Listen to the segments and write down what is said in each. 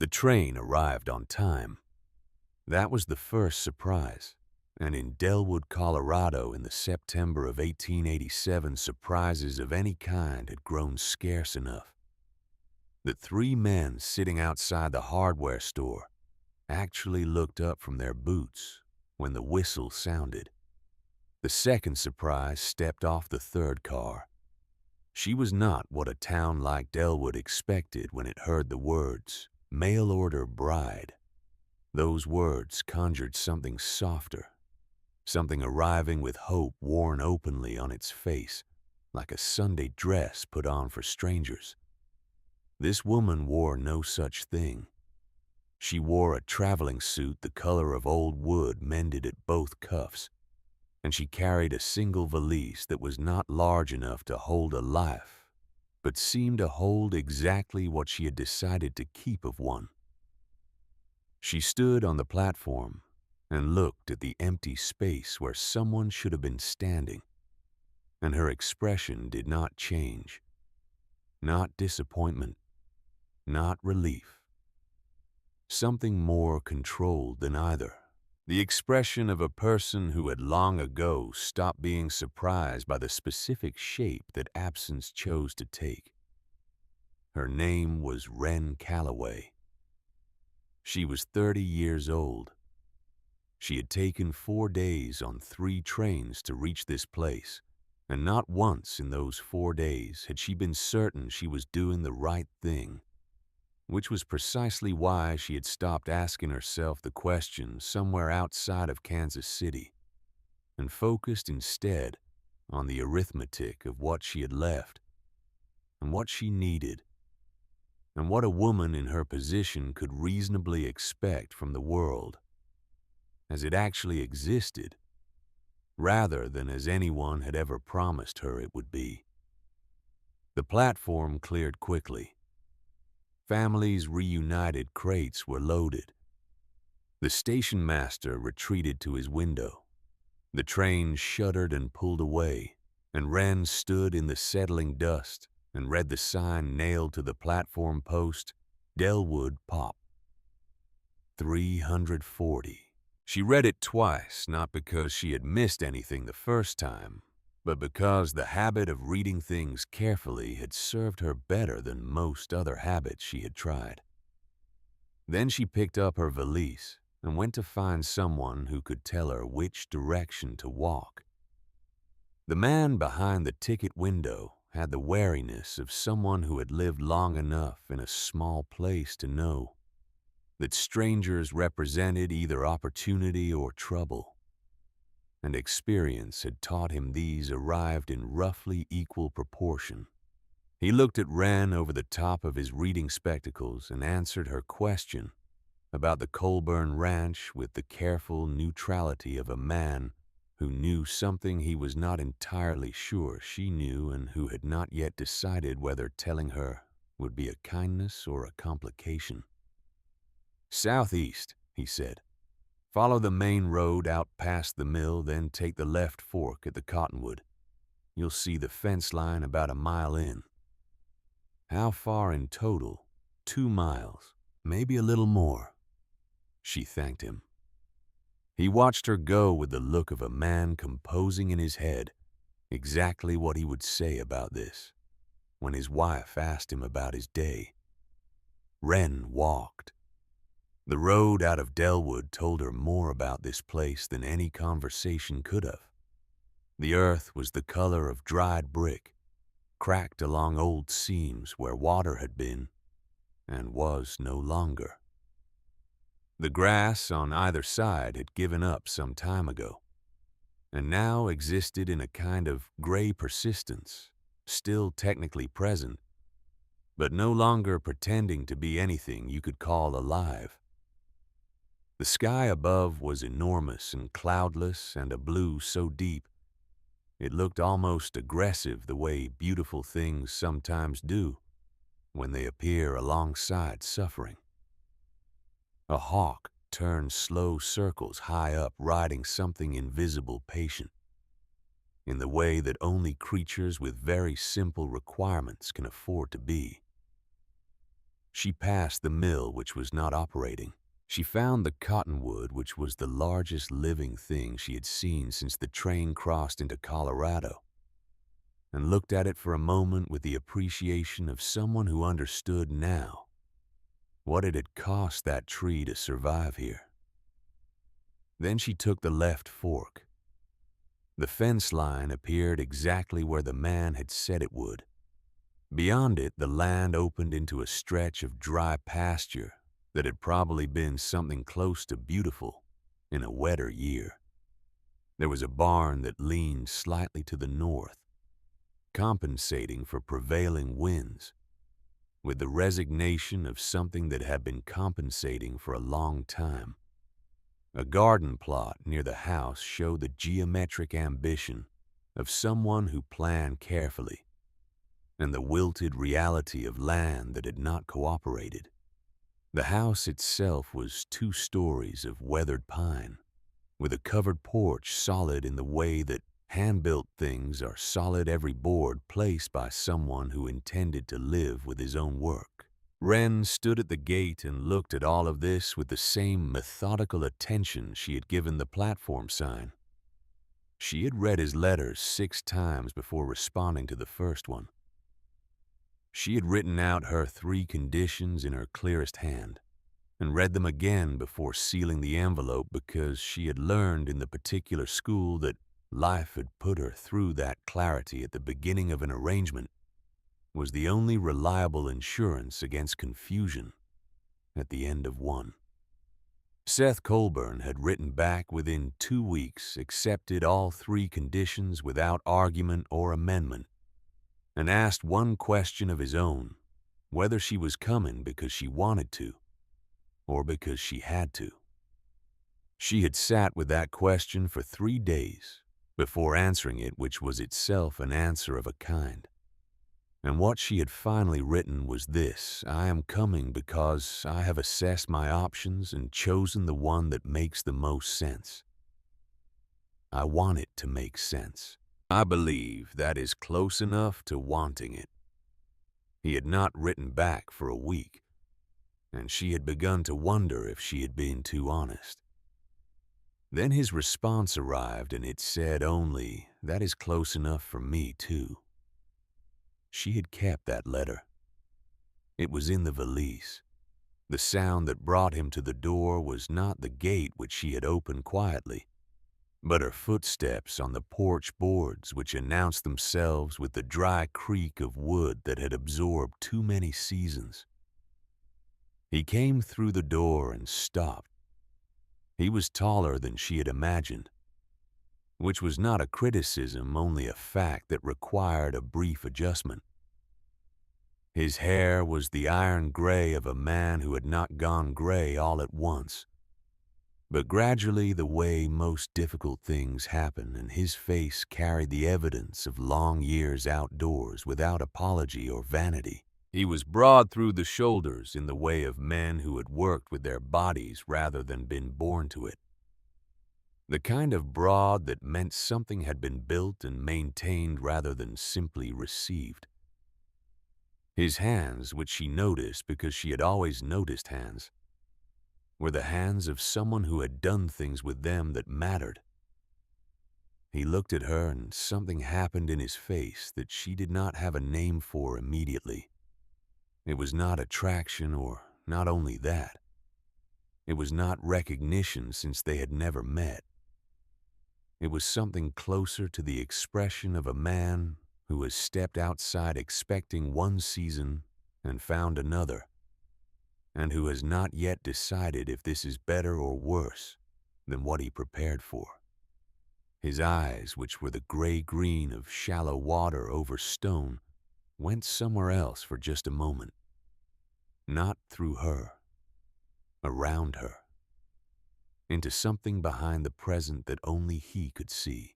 The train arrived on time. That was the first surprise, and in Delwood, Colorado in the September of 1887, surprises of any kind had grown scarce enough. The three men sitting outside the hardware store actually looked up from their boots when the whistle sounded. The second surprise stepped off the third car. She was not what a town like Delwood expected when it heard the words, "Mail order bride." Those words conjured something softer, something arriving with hope worn openly on its face, like a Sunday dress put on for strangers. This woman wore no such thing. She wore a traveling suit the color of old wood mended at both cuffs, and she carried a single valise that was not large enough to hold a life, but seemed to hold exactly what she had decided to keep of one. She stood on the platform and looked at the empty space where someone should have been standing, and her expression did not change. Not disappointment, not relief. Something more controlled than either. The expression of a person who had long ago stopped being surprised by the specific shape that absence chose to take. Her name was Wren Calloway. She was 30 years old. She had taken 4 days on 3 trains to reach this place, and not once in those 4 days had she been certain she was doing the right thing, which was precisely why she had stopped asking herself the question somewhere outside of Kansas City and focused instead on the arithmetic of what she had left and what she needed and what a woman in her position could reasonably expect from the world as it actually existed, rather than as anyone had ever promised her it would be. The platform cleared quickly. Families' reunited crates were loaded. The station master retreated to his window. The train shuddered and pulled away, and Wren stood in the settling dust and read the sign nailed to the platform post, "Delwood Pop." 340. She read it twice, not because she had missed anything the first time, but because the habit of reading things carefully had served her better than most other habits she had tried. Then she picked up her valise and went to find someone who could tell her which direction to walk. The man behind the ticket window had the wariness of someone who had lived long enough in a small place to know that strangers represented either opportunity or trouble, and experience had taught him these arrived in roughly equal proportion. He looked at Wren over the top of his reading spectacles and answered her question about the Coburn ranch with the careful neutrality of a man who knew something he was not entirely sure she knew and who had not yet decided whether telling her would be a kindness or a complication. "Southeast," he said. "Follow the main road out past the mill, then take the left fork at the Cottonwood. You'll see the fence line about a mile in." "How far in total?" "2 miles, maybe a little more." She thanked him. He watched her go with the look of a man composing in his head exactly what he would say about this when his wife asked him about his day. Wren walked. The road out of Delwood told her more about this place than any conversation could have. The earth was the color of dried brick, cracked along old seams where water had been and was no longer. The grass on either side had given up some time ago, and now existed in a kind of gray persistence, still technically present, but no longer pretending to be anything you could call alive. The sky above was enormous and cloudless, and a blue so deep it looked almost aggressive, the way beautiful things sometimes do when they appear alongside suffering. A hawk turned slow circles high up, riding something invisible patient, in the way that only creatures with very simple requirements can afford to be. She passed the mill, which was not operating. She found the cottonwood, which was the largest living thing she had seen since the train crossed into Colorado, and looked at it for a moment with the appreciation of someone who understood now what it had cost that tree to survive here. Then she took the left fork. The fence line appeared exactly where the man had said it would. Beyond it, the land opened into a stretch of dry pasture that had probably been something close to beautiful in a wetter year. There was a barn that leaned slightly to the north, compensating for prevailing winds, with the resignation of something that had been compensating for a long time. A garden plot near the house showed the geometric ambition of someone who planned carefully, and the wilted reality of land that had not cooperated. The house itself was 2 stories of weathered pine, with a covered porch solid in the way that hand-built things are solid, every board placed by someone who intended to live with his own work. Wren stood at the gate and looked at all of this with the same methodical attention she had given the platform sign. She had read his letters 6 times before responding to the first one. She had written out her 3 conditions in her clearest hand, and read them again before sealing the envelope, because she had learned in the particular school that life had put her through that clarity at the beginning of an arrangement was the only reliable insurance against confusion at the end of one. Seth Coburn had written back within 2 weeks, accepted all 3 conditions without argument or amendment, and asked one question of his own, whether she was coming because she wanted to, or because she had to. She had sat with that question for 3 days before answering it, which was itself an answer of a kind. And what she had finally written was this: I am coming because I have assessed my options and chosen the one that makes the most sense. I want it to make sense. I believe that is close enough to wanting it. He had not written back for a week, and she had begun to wonder if she had been too honest. Then his response arrived, and it said only, that is close enough for me too. She had kept that letter. It was in the valise. The sound that brought him to the door was not the gate which she had opened quietly, but her footsteps on the porch boards, which announced themselves with the dry creak of wood that had absorbed too many seasons. He came through the door and stopped. He was taller than she had imagined, which was not a criticism, only a fact that required a brief adjustment. His hair was the iron gray of a man who had not gone gray all at once, but gradually, the way most difficult things happen, and his face carried the evidence of long years outdoors without apology or vanity. He was broad through the shoulders in the way of men who had worked with their bodies rather than been born to it. The kind of broad that meant something had been built and maintained rather than simply received. His hands, which she noticed because she had always noticed hands, were the hands of someone who had done things with them that mattered. He looked at her, and something happened in his face that she did not have a name for immediately. It was not attraction, or not only that. It was not recognition, since they had never met. It was something closer to the expression of a man who has stepped outside expecting one season and found another, and who has not yet decided if this is better or worse than what he prepared for. His eyes, which were the gray-green of shallow water over stone, went somewhere else for just a moment. Not through her, around her, into something behind the present that only he could see.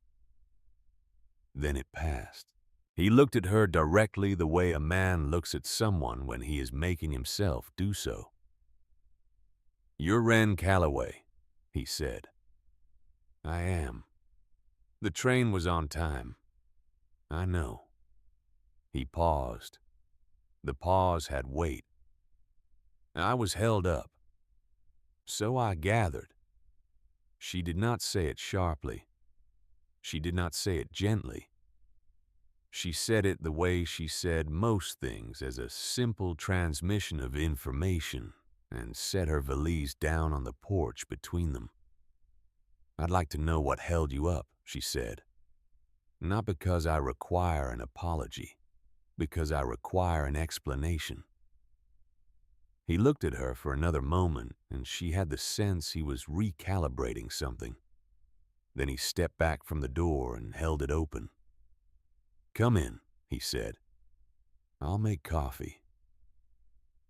Then it passed. He looked at her directly, the way a man looks at someone when he is making himself do so. "You're Wren Calloway," he said. "I am. The train was on time." "I know." He paused. The pause had weight. I was held up. So I gathered. She did not say it sharply. She did not say it gently. She said it the way she said most things, as a simple transmission of information, and set her valise down on the porch between them. I'd like to know what held you up, she said. Not because I require an apology, because I require an explanation. He looked at her for another moment, and she had the sense he was recalibrating something. Then he stepped back from the door and held it open. "Come in," he said. "I'll make coffee."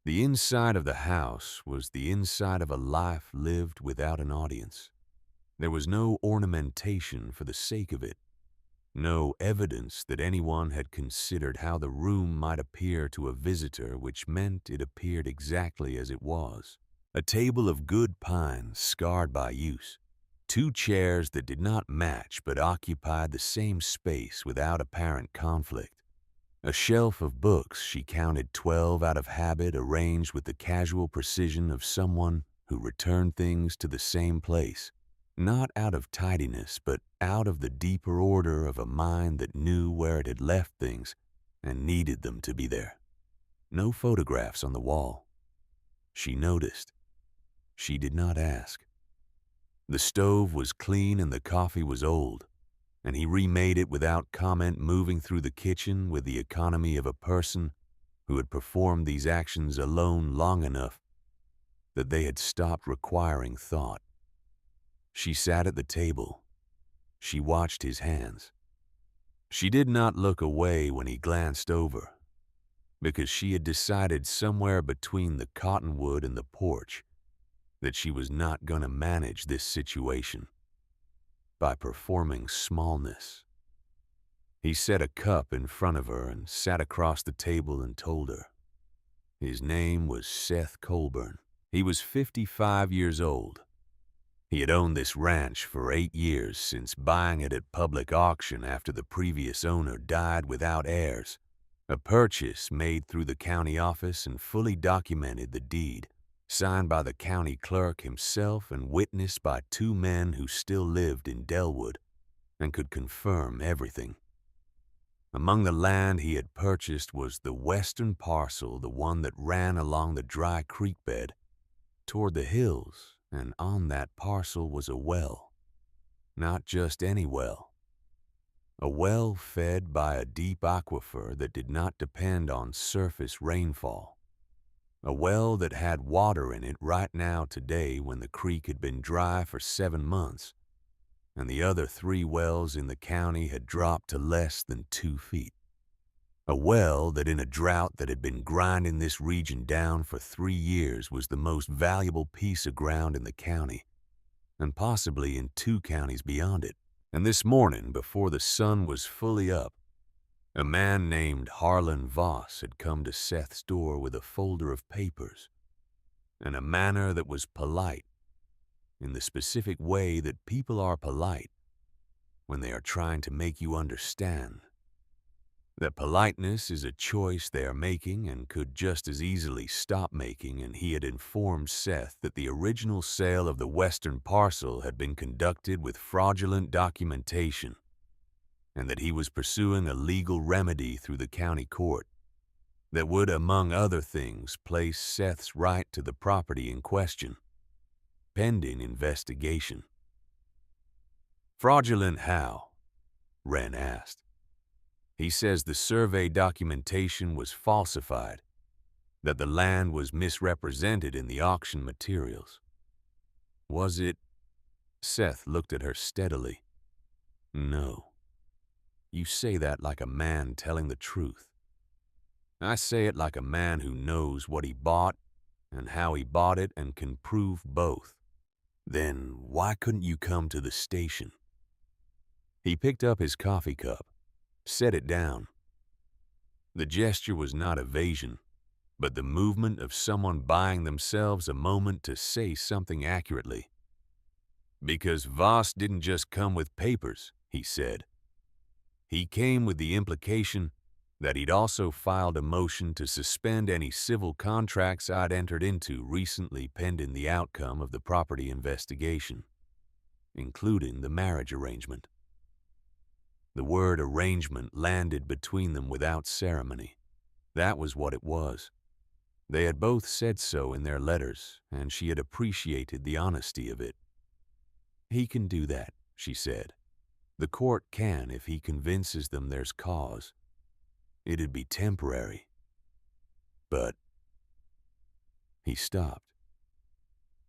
The inside of the house was the inside of a life lived without an audience. There was no ornamentation for the sake of it, no evidence that anyone had considered how the room might appear to a visitor, which meant it appeared exactly as it was. A table of good pine scarred by use, 2 chairs that did not match but occupied the same space without apparent conflict. A shelf of books she counted 12 out of habit, arranged with the casual precision of someone who returned things to the same place, not out of tidiness but out of the deeper order of a mind that knew where it had left things and needed them to be there. No photographs on the wall. She noticed. She did not ask. The stove was clean and the coffee was old, and he remade it without comment, moving through the kitchen with the economy of a person who had performed these actions alone long enough that they had stopped requiring thought. She sat at the table. She watched his hands. She did not look away when he glanced over, because she had decided somewhere between the cottonwood and the porch that she was not going to manage this situation by performing smallness. He set a cup in front of her and sat across the table and told her. His name was Seth Coburn. He was 55 years old. He had owned this ranch for 8 years, since buying it at public auction after the previous owner died without heirs. A purchase made through the county office and fully documented the deed, signed by the county clerk himself and witnessed by 2 men who still lived in Delwood and could confirm everything. Among the land he had purchased was the western parcel, the one that ran along the dry creek bed toward the hills, and on that parcel was a well. Not just any well. A well fed by a deep aquifer that did not depend on surface rainfall. A well that had water in it right now today when the creek had been dry for 7 months, and the other 3 wells in the county had dropped to less than 2 feet. A well that in a drought that had been grinding this region down for 3 years was the most valuable piece of ground in the county, and possibly in 2 counties beyond it. And this morning, before the sun was fully up, a man named Harlan Voss had come to Seth's door with a folder of papers, and a manner that was polite, in the specific way that people are polite when they are trying to make you understand. That politeness is a choice they are making and could just as easily stop making, and he had informed Seth that the original sale of the western parcel had been conducted with fraudulent documentation, and that he was pursuing a legal remedy through the county court that would, among other things, place Seth's right to the property in question, pending investigation. "Fraudulent how?" Wren asked. "He says the survey documentation was falsified, that the land was misrepresented in the auction materials." "Was it?" Seth looked at her steadily. "No. You say that like a man telling the truth. I say it like a man who knows what he bought and how he bought it and can prove both." "Then why couldn't you come to the station?" He picked up his coffee cup, set it down. The gesture was not evasion, but the movement of someone buying themselves a moment to say something accurately. "Because Voss didn't just come with papers," he said. "He came with the implication that he'd also filed a motion to suspend any civil contracts I'd entered into recently pending the outcome of the property investigation, including the marriage arrangement. The word arrangement landed between them without ceremony. That was what it was. They had both said so in their letters, and she had appreciated the honesty of it. "He can do that," she said. "The court can if he convinces them there's cause. It'd be temporary. But—" He stopped.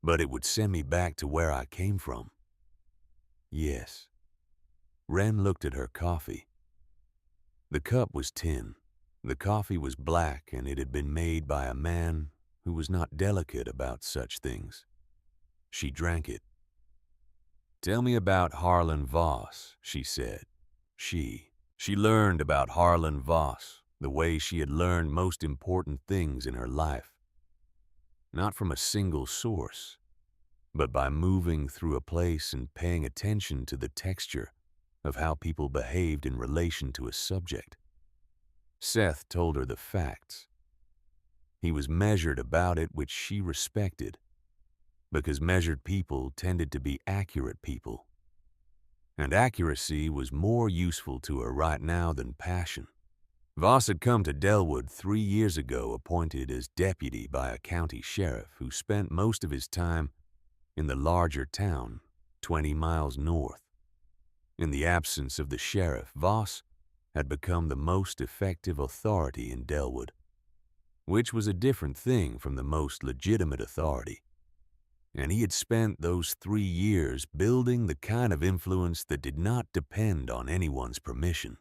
"But it would send me back to where I came from." "Yes." Wren looked at her coffee. The cup was tin. The coffee was black, and it had been made by a man who was not delicate about such things. She drank it. "Tell me about Harlan Voss," she said. She learned about Harlan Voss the way she had learned most important things in her life. Not from a single source, but by moving through a place and paying attention to the texture of how people behaved in relation to a subject. Seth told her the facts. He was measured about it, which she respected, because measured people tended to be accurate people. And accuracy was more useful to her right now than passion. Voss had come to Delwood 3 years ago, appointed as deputy by a county sheriff who spent most of his time in the larger town, 20 miles north. In the absence of the sheriff, Voss had become the most effective authority in Delwood, which was a different thing from the most legitimate authority. And he had spent those 3 years building the kind of influence that did not depend on anyone's permission.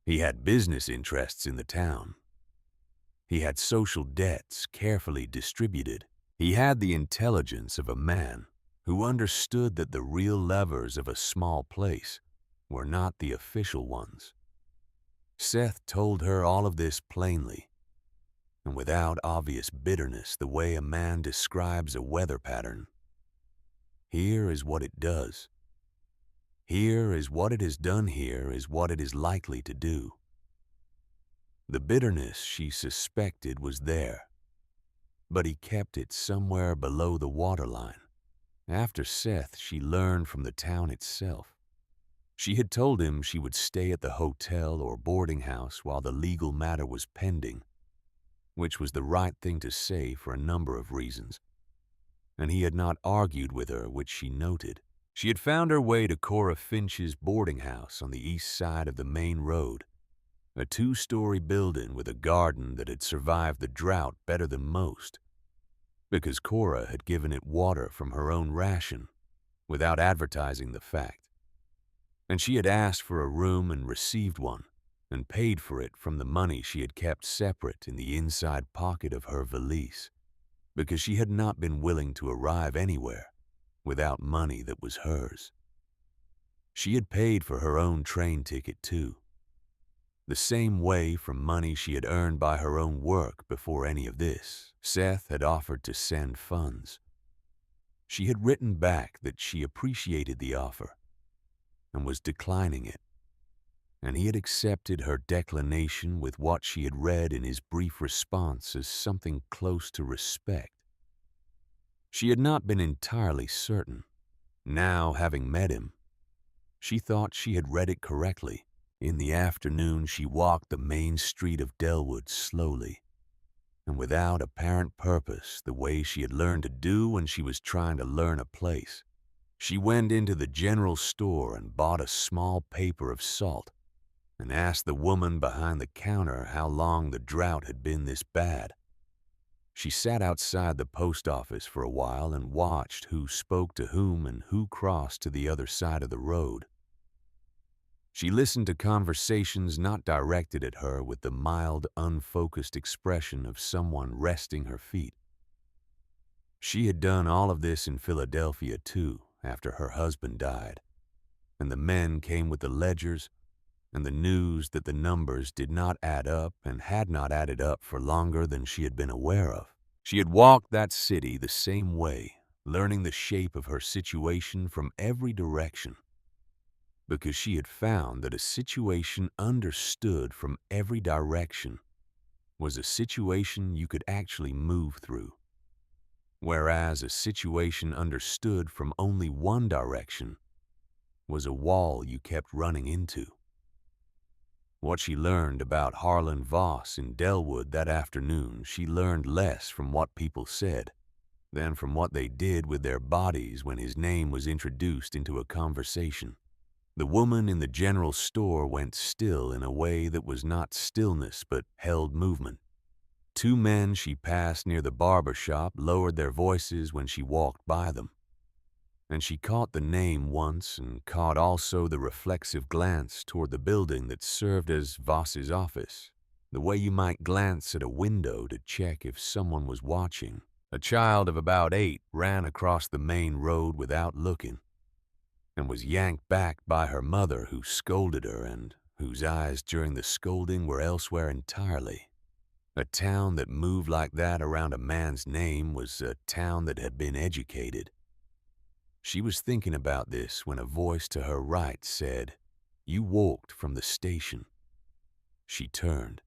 He had business interests in the town. He had social debts carefully distributed. He had the intelligence of a man who understood that the real levers of a small place were not the official ones. Seth told her all of this plainly, and without obvious bitterness, the way a man describes a weather pattern. Here is what it does. Here is what it has done. Here is what it is likely to do. The bitterness she suspected was there, but he kept it somewhere below the waterline. After Seth, she learned from the town itself. She had told him she would stay at the hotel or boarding house while the legal matter was pending, which was the right thing to say for a number of reasons, and he had not argued with her, which she noted. She had found her way to Cora Finch's boarding house on the east side of the main road, a 2-story building with a garden that had survived the drought better than most, because Cora had given it water from her own ration without advertising the fact. And she had asked for a room and received one, and paid for it from the money she had kept separate in the inside pocket of her valise, because she had not been willing to arrive anywhere without money that was hers. She had paid for her own train ticket too, the same way from money she had earned by her own work before any of this. Seth had offered to send funds. She had written back that she appreciated the offer and was declining it, and he had accepted her declination with what she had read in his brief response as something close to respect. She had not been entirely certain. Now, having met him, she thought she had read it correctly. In the afternoon, she walked the main street of Delwood slowly, and without apparent purpose, the way she had learned to do when she was trying to learn a place. She went into the general store and bought a small paper of salt and asked the woman behind the counter how long the drought had been this bad. She sat outside the post office for a while and watched who spoke to whom and who crossed to the other side of the road. She listened to conversations not directed at her with the mild, unfocused expression of someone resting her feet. She had done all of this in Philadelphia too, after her husband died, and the men came with the ledgers and the news that the numbers did not add up and had not added up for longer than she had been aware of. She had walked that city the same way, learning the shape of her situation from every direction, because she had found that a situation understood from every direction was a situation you could actually move through, whereas a situation understood from only one direction was a wall you kept running into. What she learned about Harlan Voss in Delwood that afternoon, she learned less from what people said than from what they did with their bodies when his name was introduced into a conversation. The woman in the general store went still in a way that was not stillness but held movement. Two men she passed near the barber shop lowered their voices when she walked by them, and she caught the name once and caught also the reflexive glance toward the building that served as Voss's office, the way you might glance at a window to check if someone was watching. A child of about 8 ran across the main road without looking and was yanked back by her mother, who scolded her and whose eyes during the scolding were elsewhere entirely. A town that moved like that around a man's name was a town that had been educated. She was thinking about this when a voice to her right said, "You walked from the station." She turned.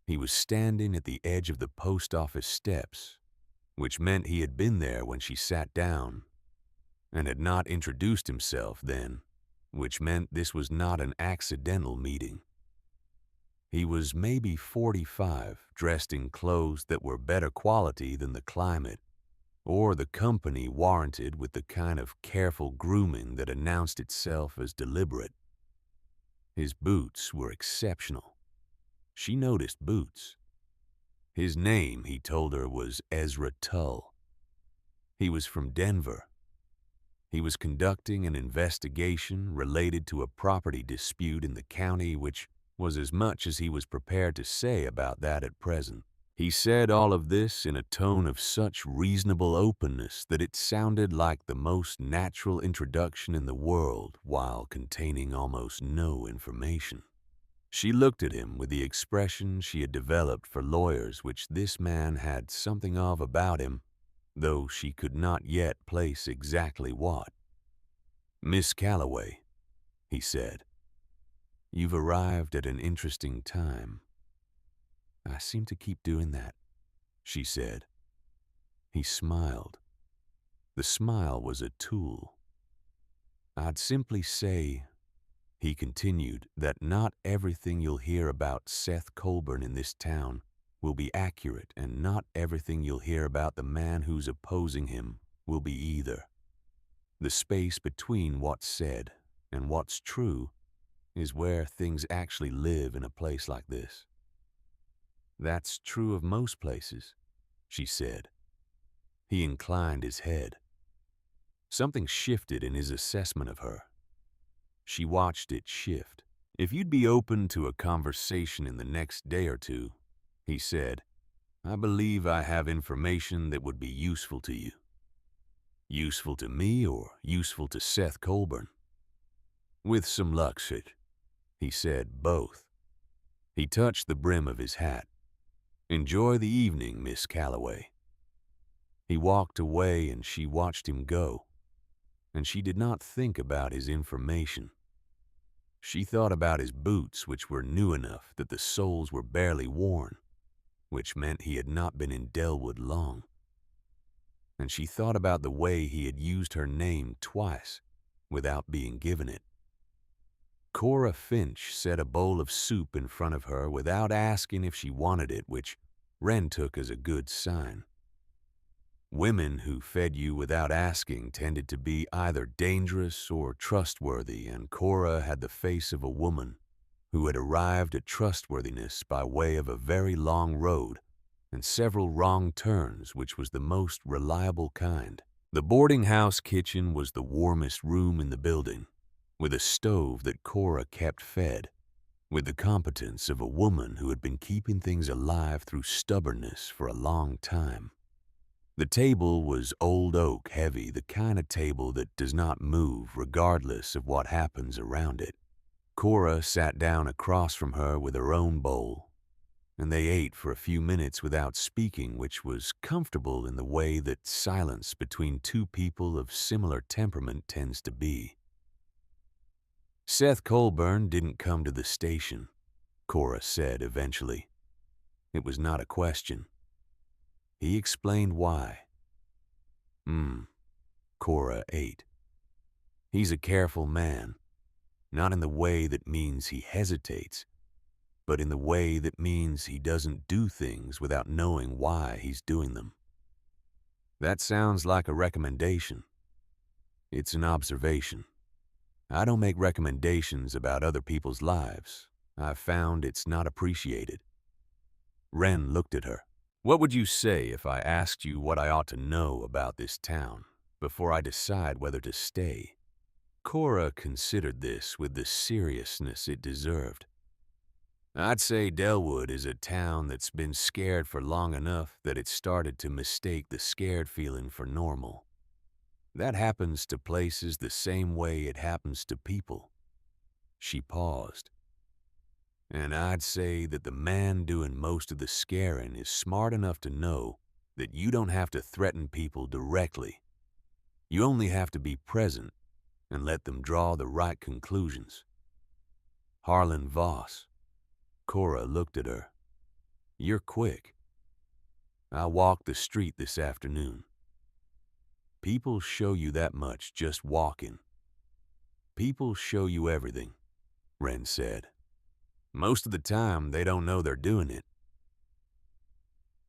He was standing at the edge of the post office steps, which meant he had been there when she sat down, and had not introduced himself then, which meant this was not an accidental meeting. He was maybe 45, dressed in clothes that were better quality than the climate or the company warranted, with the kind of careful grooming that announced itself as deliberate. His boots were exceptional. She noticed boots. His name, he told her, was Ezra Tull. He was from Denver. He was conducting an investigation related to a property dispute in the county, which was as much as he was prepared to say about that at present. He said all of this in a tone of such reasonable openness that it sounded like the most natural introduction in the world while containing almost no information. She looked at him with the expression she had developed for lawyers, which this man had something of about him, though she could not yet place exactly what. "Miss Calloway," he said, "you've arrived at an interesting time." "I seem to keep doing that," she said. He smiled. The smile was a tool. "I'd simply say," he continued, "that not everything you'll hear about Seth Coburn in this town will be accurate, and not everything you'll hear about the man who's opposing him will be either. The space between what's said and what's true is where things actually live in a place like this." "That's true of most places," she said. He inclined his head. Something shifted in his assessment of her. She watched it shift. "If you'd be open to a conversation in the next day or two," he said, "I believe I have information that would be useful to you." "Useful to me or useful to Seth Coburn?" "With some luck, Sid," he said, "both." He touched the brim of his hat. "Enjoy the evening, Miss Calloway." He walked away and she watched him go, and she did not think about his information. She thought about his boots, which were new enough that the soles were barely worn, which meant he had not been in Delwood long. And she thought about the way he had used her name twice without being given it. Cora Finch set a bowl of soup in front of her without asking if she wanted it, which Wren took as a good sign. Women who fed you without asking tended to be either dangerous or trustworthy, and Cora had the face of a woman who had arrived at trustworthiness by way of a very long road and several wrong turns, which was the most reliable kind. The boarding house kitchen was the warmest room in the building, with a stove that Cora kept fed, with the competence of a woman who had been keeping things alive through stubbornness for a long time. The table was old oak heavy, the kind of table that does not move regardless of what happens around it. Cora sat down across from her with her own bowl, and they ate for a few minutes without speaking, which was comfortable in the way that silence between two people of similar temperament tends to be. Seth Coburn didn't come to the station, Cora said eventually. It was not a question. He explained why. Cora ate. He's a careful man, not in the way that means he hesitates, but in the way that means he doesn't do things without knowing why he's doing them. That sounds like a recommendation. It's an observation. I don't make recommendations about other people's lives. I've found it's not appreciated. Wren looked at her. What would you say if I asked you what I ought to know about this town before I decide whether to stay? Cora considered this with the seriousness it deserved. I'd say Delwood is a town that's been scared for long enough that it's started to mistake the scared feeling for normal. That happens to places the same way it happens to people. She paused. And I'd say that the man doing most of the scaring is smart enough to know that you don't have to threaten people directly. You only have to be present and let them draw the right conclusions. Harlan Voss. Cora looked at her. You're quick. I walked the street this afternoon. People show you that much just walking. People show you everything, Wren said. Most of the time, they don't know they're doing it.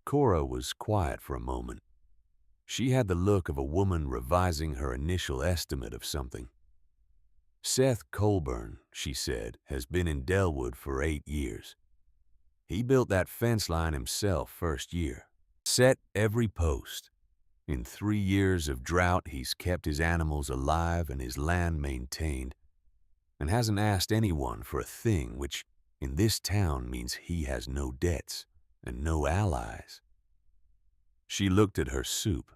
Cora was quiet for a moment. She had the look of a woman revising her initial estimate of something. Seth Coburn, she said, has been in Delwood for 8 years. He built that fence line himself first year. Set every post. In 3 years of drought, he's kept his animals alive and his land maintained, and hasn't asked anyone for a thing which in this town means he has no debts and no allies. She looked at her soup.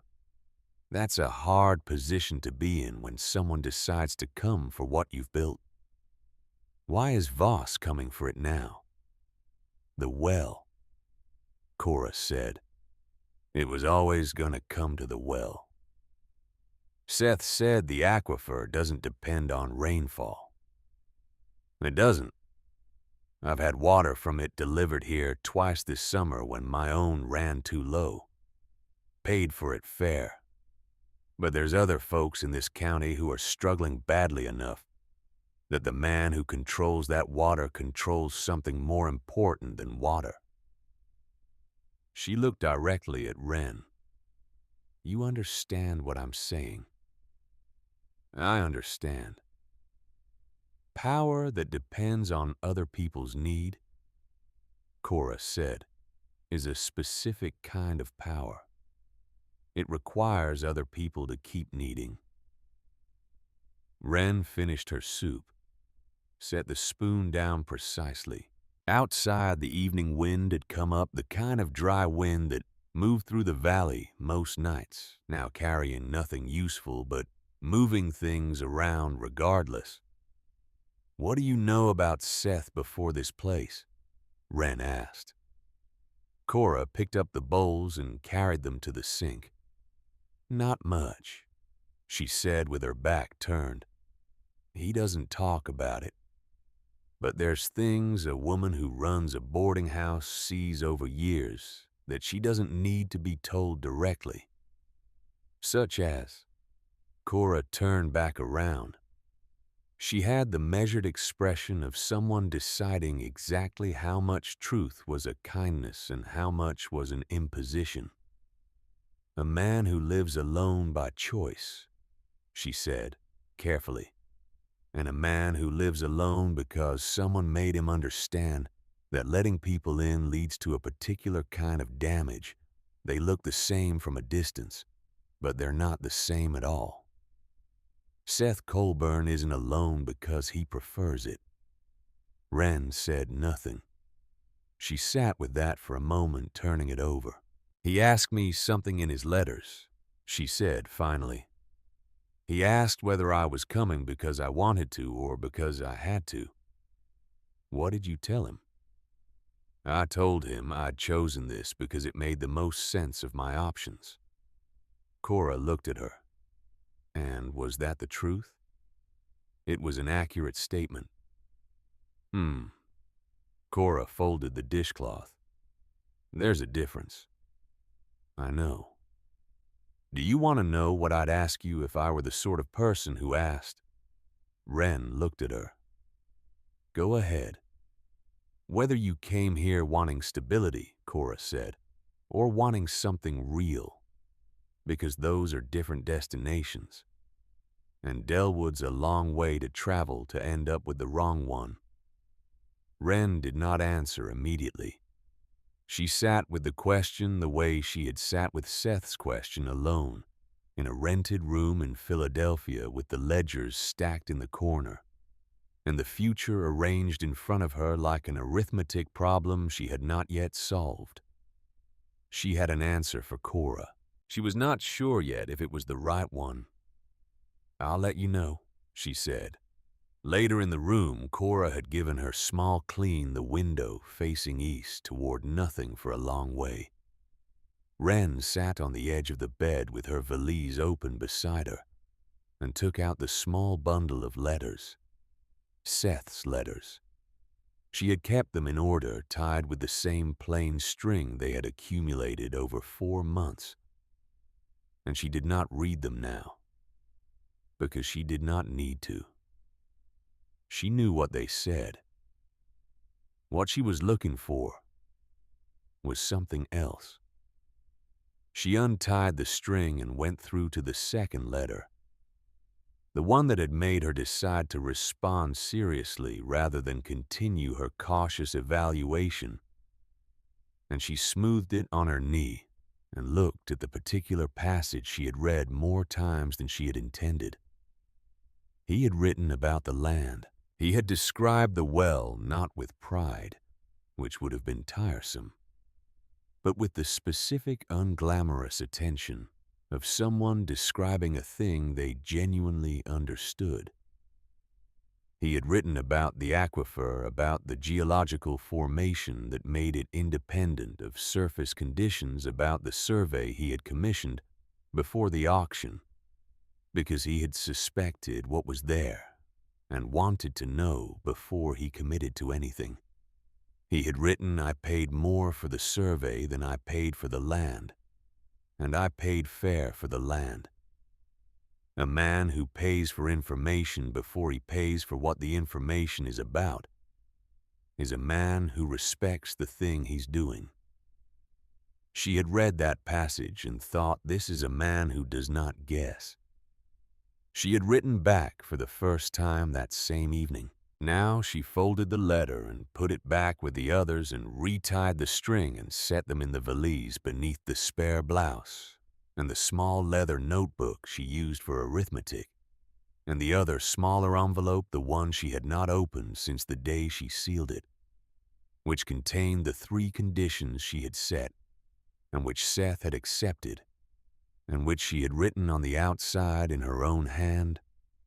That's a hard position to be in when someone decides to come for what you've built. Why is Voss coming for it now? The well, Cora said. It was always gonna come to the well. Seth said the aquifer doesn't depend on rainfall. It doesn't. I've had water from it delivered here twice this summer when my own ran too low. Paid for it fair. But there's other folks in this county who are struggling badly enough that the man who controls that water controls something more important than water. She looked directly at Wren. You understand what I'm saying? I understand. Power that depends on other people's need, Cora said, is a specific kind of power. It requires other people to keep needing. Wren finished her soup, set the spoon down precisely. Outside, the evening wind had come up, the kind of dry wind that moved through the valley most nights, now carrying nothing useful but moving things around regardless. What do you know about Seth before this place? Wren asked. Cora picked up the bowls and carried them to the sink. Not much, she said with her back turned. He doesn't talk about it. But there's things a woman who runs a boarding house sees over years that she doesn't need to be told directly. Such as, Cora turned back around. She had the measured expression of someone deciding exactly how much truth was a kindness and how much was an imposition. A man who lives alone by choice, she said, carefully, and a man who lives alone because someone made him understand that letting people in leads to a particular kind of damage. They look the same from a distance, but they're not the same at all. Seth Coburn isn't alone because he prefers it. Wren said nothing. She sat with that for a moment, turning it over. He asked me something in his letters, she said finally. He asked whether I was coming because I wanted to or because I had to. What did you tell him? I told him I'd chosen this because it made the most sense of my options. Cora looked at her. And was that the truth? It was an accurate statement. Cora folded the dishcloth. There's a difference. I know. Do you want to know what I'd ask you if I were the sort of person who asked? Wren looked at her. Go ahead. Whether you came here wanting stability, Cora said, or wanting something real, because those are different destinations. And Delwood's a long way to travel to end up with the wrong one. Wren did not answer immediately. She sat with the question the way she had sat with Seth's question alone, in a rented room in Philadelphia with the ledgers stacked in the corner, and the future arranged in front of her like an arithmetic problem she had not yet solved. She had an answer for Cora. She was not sure yet if it was the right one. I'll let you know, she said. Later in the room, Cora had given her small clean the window facing east toward nothing for a long way. Wren sat on the edge of the bed with her valise open beside her and took out the small bundle of letters. Seth's letters. She had kept them in order, tied with the same plain string they had accumulated over 4 months. And she did not read them now, because she did not need to. She knew what they said. What she was looking for was something else. She untied the string and went through to the second letter, the one that had made her decide to respond seriously rather than continue her cautious evaluation. And she smoothed it on her knee and looked at the particular passage she had read more times than she had intended. He had written about the land. He had described the well not with pride, which would have been tiresome, but with the specific unglamorous attention of someone describing a thing they genuinely understood. He had written about the aquifer, about the geological formation that made it independent of surface conditions, about the survey he had commissioned before the auction, because he had suspected what was there and wanted to know before he committed to anything. He had written, I paid more for the survey than I paid for the land, and I paid fair for the land. A man who pays for information before he pays for what the information is about is a man who respects the thing he's doing. She had read that passage and thought, this is a man who does not guess. She had written back for the first time that same evening. Now she folded the letter and put it back with the others and retied the string and set them in the valise beneath the spare blouse and the small leather notebook she used for arithmetic, and the other smaller envelope, the one she had not opened since the day she sealed it, which contained the 3 conditions she had set and which Seth had accepted, and which she had written on the outside in her own hand,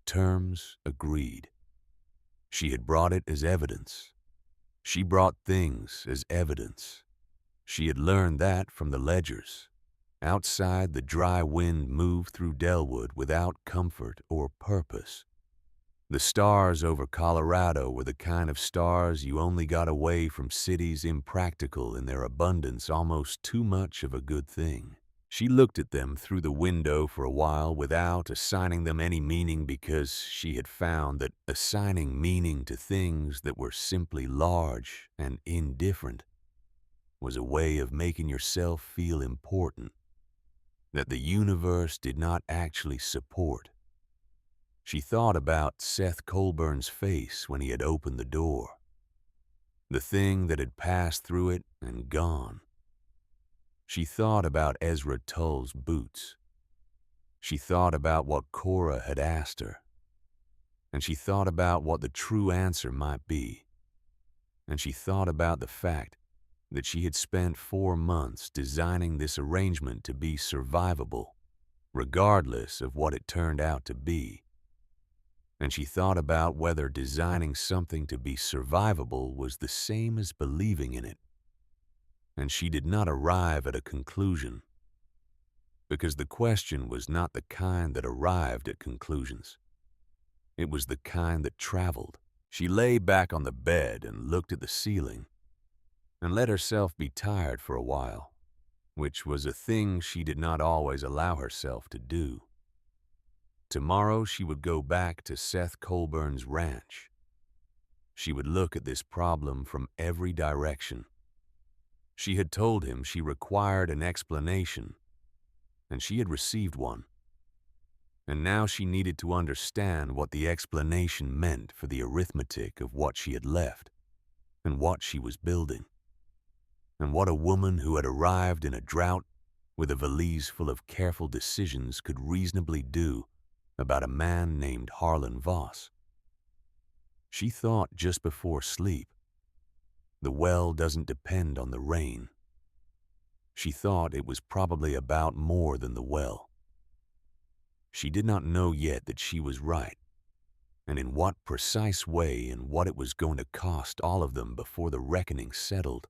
terms agreed. She had brought it as evidence. She brought things as evidence. She had learned that from the ledgers. Outside, the dry wind moved through Delwood without comfort or purpose. The stars over Colorado were the kind of stars you only got away from cities impractical in their abundance, almost too much of a good thing. She looked at them through the window for a while without assigning them any meaning, because she had found that assigning meaning to things that were simply large and indifferent was a way of making yourself feel important, that the universe did not actually support. She thought about Seth Colburn's face when he had opened the door, the thing that had passed through it and gone. She thought about Ezra Tull's boots. She thought about what Cora had asked her. And she thought about what the true answer might be. And she thought about the fact that she had spent 4 months designing this arrangement to be survivable, regardless of what it turned out to be. And she thought about whether designing something to be survivable was the same as believing in it. And she did not arrive at a conclusion, because the question was not the kind that arrived at conclusions. It was the kind that traveled. She lay back on the bed and looked at the ceiling and let herself be tired for a while, which was a thing she did not always allow herself to do. Tomorrow she would go back to Seth Colburn's ranch. She would look at this problem from every direction. She had told him she required an explanation, and she had received one. And now she needed to understand what the explanation meant for the arithmetic of what she had left, and what she was building, and what a woman who had arrived in a drought with a valise full of careful decisions could reasonably do about a man named Harlan Voss. She thought just before sleep, the well doesn't depend on the rain. She thought it was probably about more than the well. She did not know yet that she was right, and in what precise way and what it was going to cost all of them before the reckoning settled.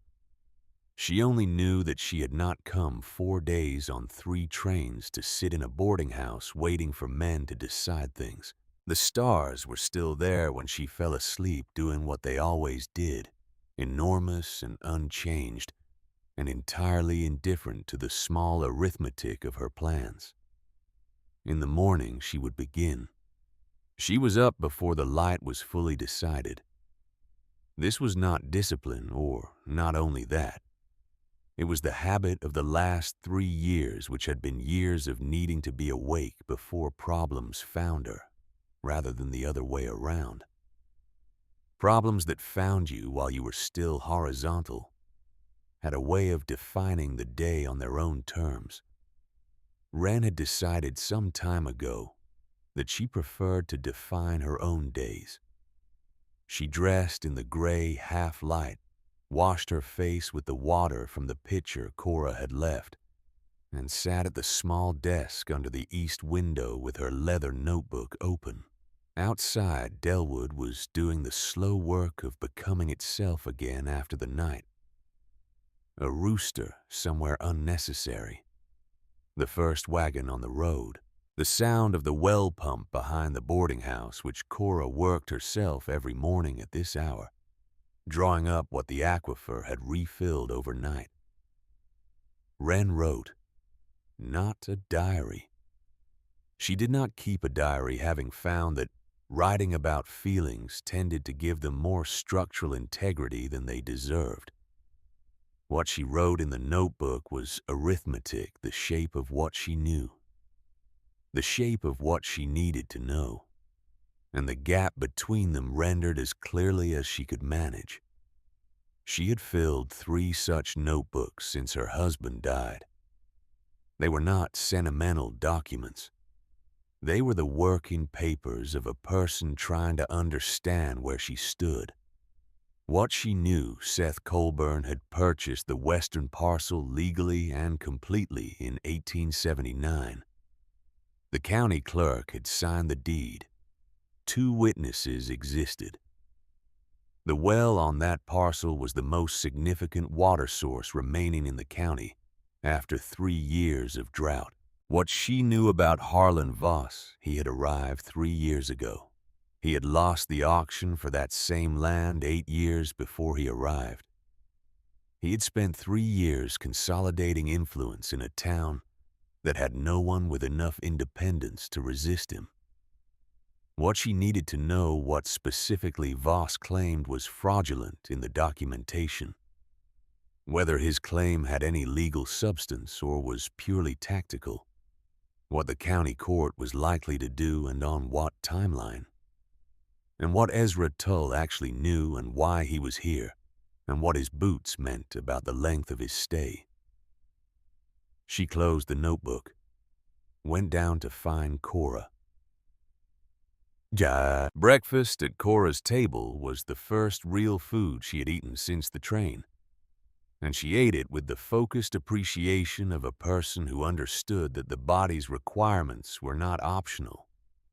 She only knew that she had not come 4 days on 3 trains to sit in a boarding house waiting for men to decide things. The stars were still there when she fell asleep doing what they always did, enormous and unchanged, and entirely indifferent to the small arithmetic of her plans. In the morning she would begin. She was up before the light was fully decided. This was not discipline, or not only that. It was the habit of the last 3 years, which had been years of needing to be awake before problems found her, rather than the other way around. Problems that found you while you were still horizontal had a way of defining the day on their own terms. Wren had decided some time ago that she preferred to define her own days. She dressed in the gray half-light, washed her face with the water from the pitcher Cora had left, and sat at the small desk under the east window with her leather notebook open. Outside, Delwood was doing the slow work of becoming itself again after the night. A rooster somewhere unnecessary. The first wagon on the road. The sound of the well pump behind the boarding house, which Cora worked herself every morning at this hour, drawing up what the aquifer had refilled overnight. Wren wrote, not a diary. She did not keep a diary, having found that writing about feelings tended to give them more structural integrity than they deserved. What she wrote in the notebook was arithmetic, the shape of what she knew, the shape of what she needed to know, and the gap between them rendered as clearly as she could manage. She had filled 3 such notebooks since her husband died. They were not sentimental documents. They were the working papers of a person trying to understand where she stood. What she knew, Seth Colburn had purchased the western parcel legally and completely in 1879. The county clerk had signed the deed. 2 witnesses existed. The well on that parcel was the most significant water source remaining in the county after 3 years of drought. What she knew about Harlan Voss, he had arrived 3 years ago. He had lost the auction for that same land 8 years before he arrived. He had spent 3 years consolidating influence in a town that had no one with enough independence to resist him. What she needed to know what specifically Voss claimed was fraudulent in the documentation. Whether his claim had any legal substance or was purely tactical. What the county court was likely to do and on what timeline. And what Ezra Tull actually knew and why he was here, and what his boots meant about the length of his stay. She closed the notebook, went down to find Cora. Breakfast at Cora's table was the first real food she had eaten since the train, and she ate it with the focused appreciation of a person who understood that the body's requirements were not optional,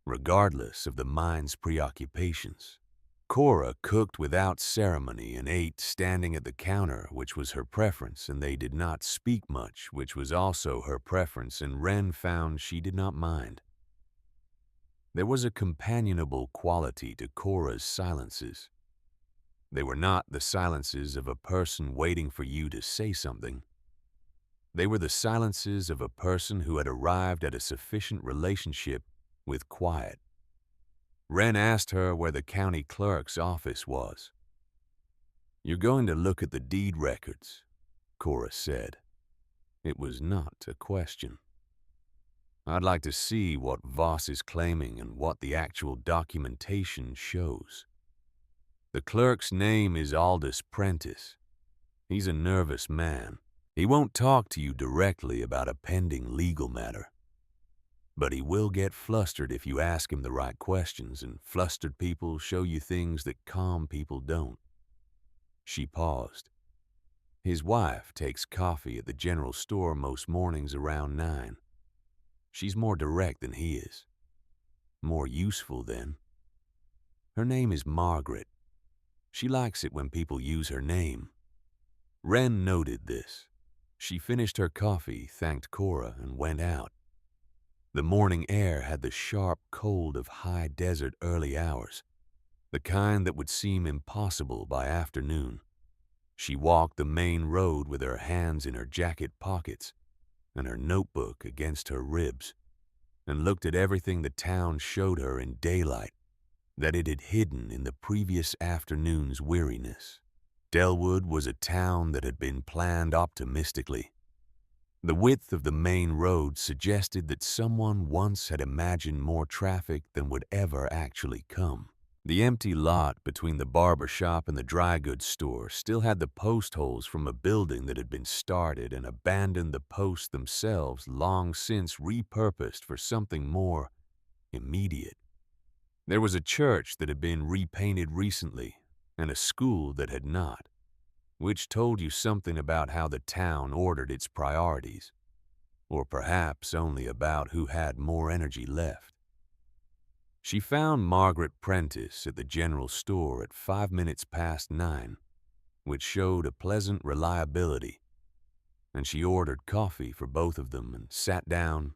regardless of the mind's preoccupations. Cora cooked without ceremony and ate standing at the counter, which was her preference, and they did not speak much, which was also her preference, and Wren found she did not mind. There was a companionable quality to Cora's silences. They were not the silences of a person waiting for you to say something. They were the silences of a person who had arrived at a sufficient relationship with quiet. Wren asked her where the county clerk's office was. "You're going to look at the deed records," Cora said. It was not a question. "I'd like to see what Voss is claiming and what the actual documentation shows. The clerk's name is Aldous Prentice. He's a nervous man. He won't talk to you directly about a pending legal matter. But he will get flustered if you ask him the right questions, and flustered people show you things that calm people don't." She paused. "His wife takes coffee at the general store most mornings around 9. She's more direct than he is. More useful then. Her name is Margaret. She likes it when people use her name." Wren noted this. She finished her coffee, thanked Cora, and went out. The morning air had the sharp cold of high desert early hours, the kind that would seem impossible by afternoon. She walked the main road with her hands in her jacket pockets and her notebook against her ribs, and looked at everything the town showed her in daylight that it had hidden in the previous afternoon's weariness. Delwood was a town that had been planned optimistically. The width of the main road suggested that someone once had imagined more traffic than would ever actually come. The empty lot between the barber shop and the dry goods store still had the post holes from a building that had been started and abandoned, the posts themselves long since repurposed for something more immediate. There was a church that had been repainted recently and a school that had not, which told you something about how the town ordered its priorities, or perhaps only about who had more energy left. She found Margaret Prentice at the general store at 5 minutes past 9, which showed a pleasant reliability, and she ordered coffee for both of them and sat down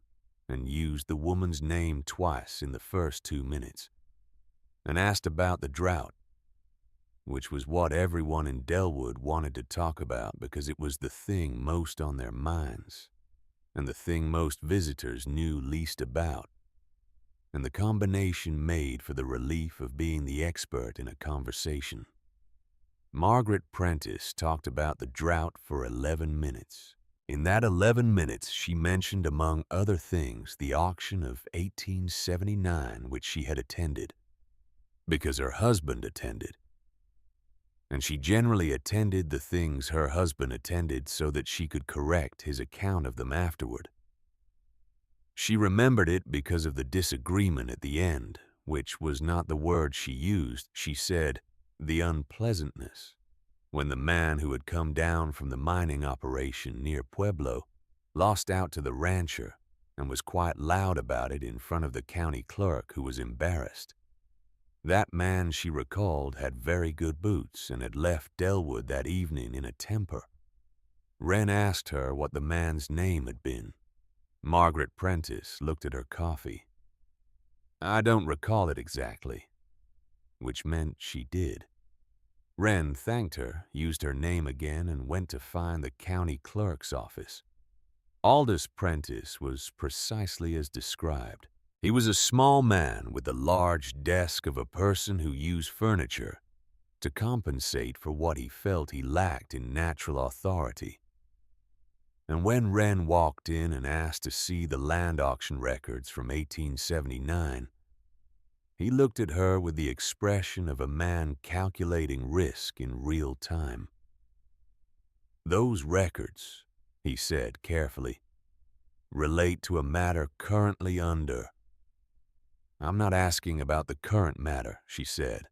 and used the woman's name twice in the first 2 minutes, and asked about the drought, which was what everyone in Delwood wanted to talk about because it was the thing most on their minds and the thing most visitors knew least about, and the combination made for the relief of being the expert in a conversation. Margaret Prentice talked about the drought for 11 minutes. In that 11 minutes, she mentioned, among other things, the auction of 1879, which she had attended, because her husband attended. And she generally attended the things her husband attended so that she could correct his account of them afterward. She remembered it because of the disagreement at the end, which was not the word she used. She said, the unpleasantness, when the man who had come down from the mining operation near Pueblo lost out to the rancher and was quite loud about it in front of the county clerk, who was embarrassed. That man, she recalled, had very good boots and had left Delwood that evening in a temper. Wren asked her what the man's name had been. Margaret Prentice looked at her coffee. "I don't recall it exactly," which meant she did. Wren thanked her, used her name again, and went to find the county clerk's office. Aldous Prentice was precisely as described. He was a small man with the large desk of a person who used furniture to compensate for what he felt he lacked in natural authority. And when Wren walked in and asked to see the land auction records from 1879, he looked at her with the expression of a man calculating risk in real time. "Those records," he said carefully, "relate to a matter currently under—" "I'm not asking about the current matter," she said.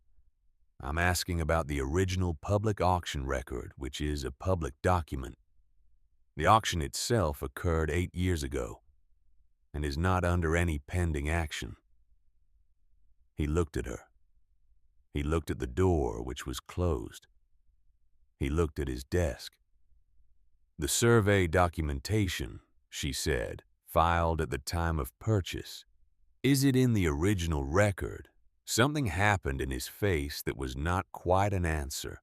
"I'm asking about the original public auction record, which is a public document. The auction itself occurred 8 years ago and is not under any pending action." He looked at her. He looked at the door, which was closed. He looked at his desk. "The survey documentation," she said, "filed at the time of purchase, Is it in the original record? Something happened in his face that was not quite an answer,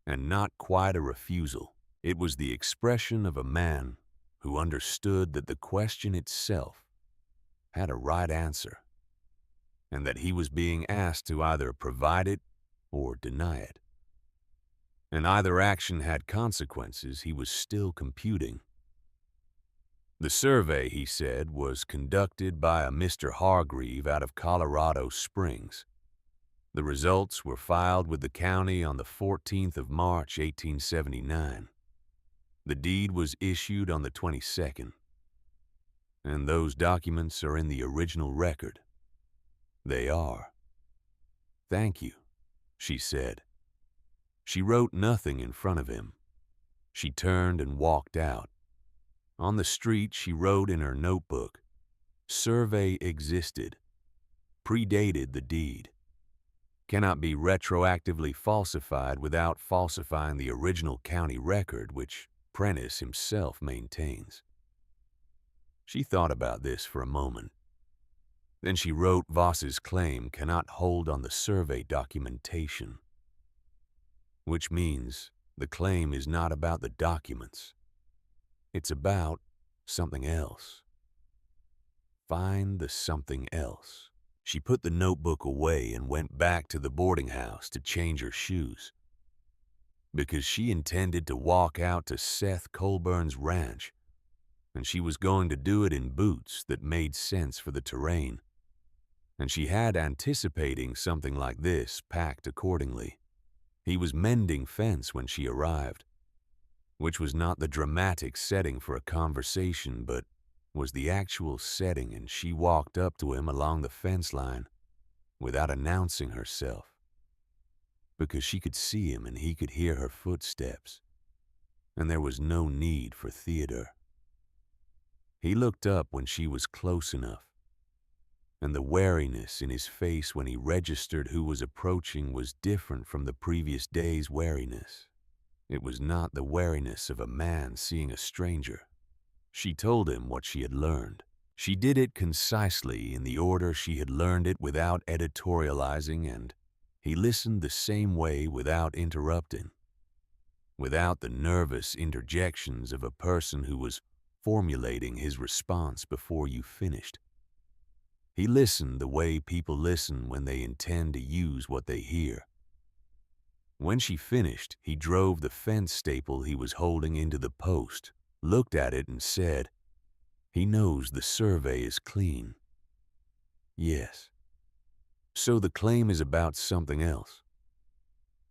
and not quite a refusal. It was the expression of a man who understood that the question itself had a right answer, and that he was being asked to either provide it or deny it. And either action had consequences he was still computing. The survey, he said, was conducted by a Mr. Hargreave out of Colorado Springs. The results were filed with the county on the 14th of March, 1879. The deed was issued on the 22nd. And those documents are in the original record. They are. Thank you, she said. She wrote nothing in front of him. She turned and walked out. On the street, she wrote in her notebook, "Survey existed. Predated the deed. Cannot be retroactively falsified without falsifying the original county record, which Prentice himself maintains." She thought about this for a moment. Then she wrote, "Voss's claim cannot hold on the survey documentation," which means the claim is not about the documents. It's about something else. Find the something else. She put the notebook away and went back to the boarding house to change her shoes, because she intended to walk out to Seth Colburn's ranch, and she was going to do it in boots that made sense for the terrain, and she had anticipating something like this packed accordingly. He was mending fence when she arrived, which was not the dramatic setting for a conversation, but was the actual setting, and she walked up to him along the fence line without announcing herself, because she could see him and he could hear her footsteps, and there was no need for theater. He looked up when she was close enough, and the wariness in his face when he registered who was approaching was different from the previous day's wariness. It was not the wariness of a man seeing a stranger. She told him what she had learned. She did it concisely in the order she had learned it without editorializing, and he listened the same way without interrupting, without the nervous interjections of a person who was formulating his response before you finished. He listened the way people listen when they intend to use what they hear. When she finished, he drove the fence staple he was holding into the post, looked at it and said, "He knows the survey is clean." "Yes. So the claim is about something else."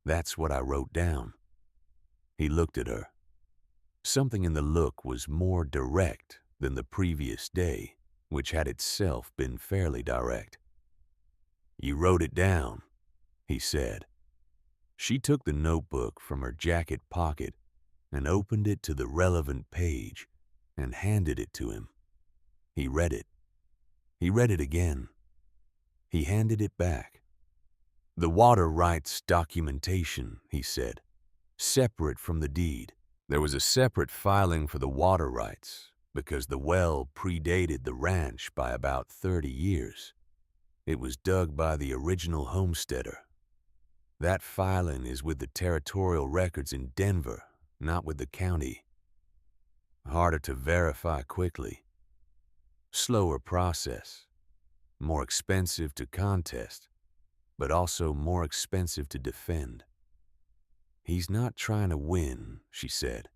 "That's what I wrote down." He looked at her. Something in the look was more direct than the previous day, which had itself been fairly direct. "You wrote it down," he said. She took the notebook from her jacket pocket and opened it to the relevant page and handed it to him. He read it. He read it again. He handed it back. "The water rights documentation," he said, "separate from the deed. There was a separate filing for the water rights because the well predated the ranch by about 30 years. It was dug by the original homesteader. That filing is with the territorial records in Denver, not with the county. Harder to verify quickly. Slower process. More expensive to contest, but also more expensive to defend." "He's not trying to win," she said.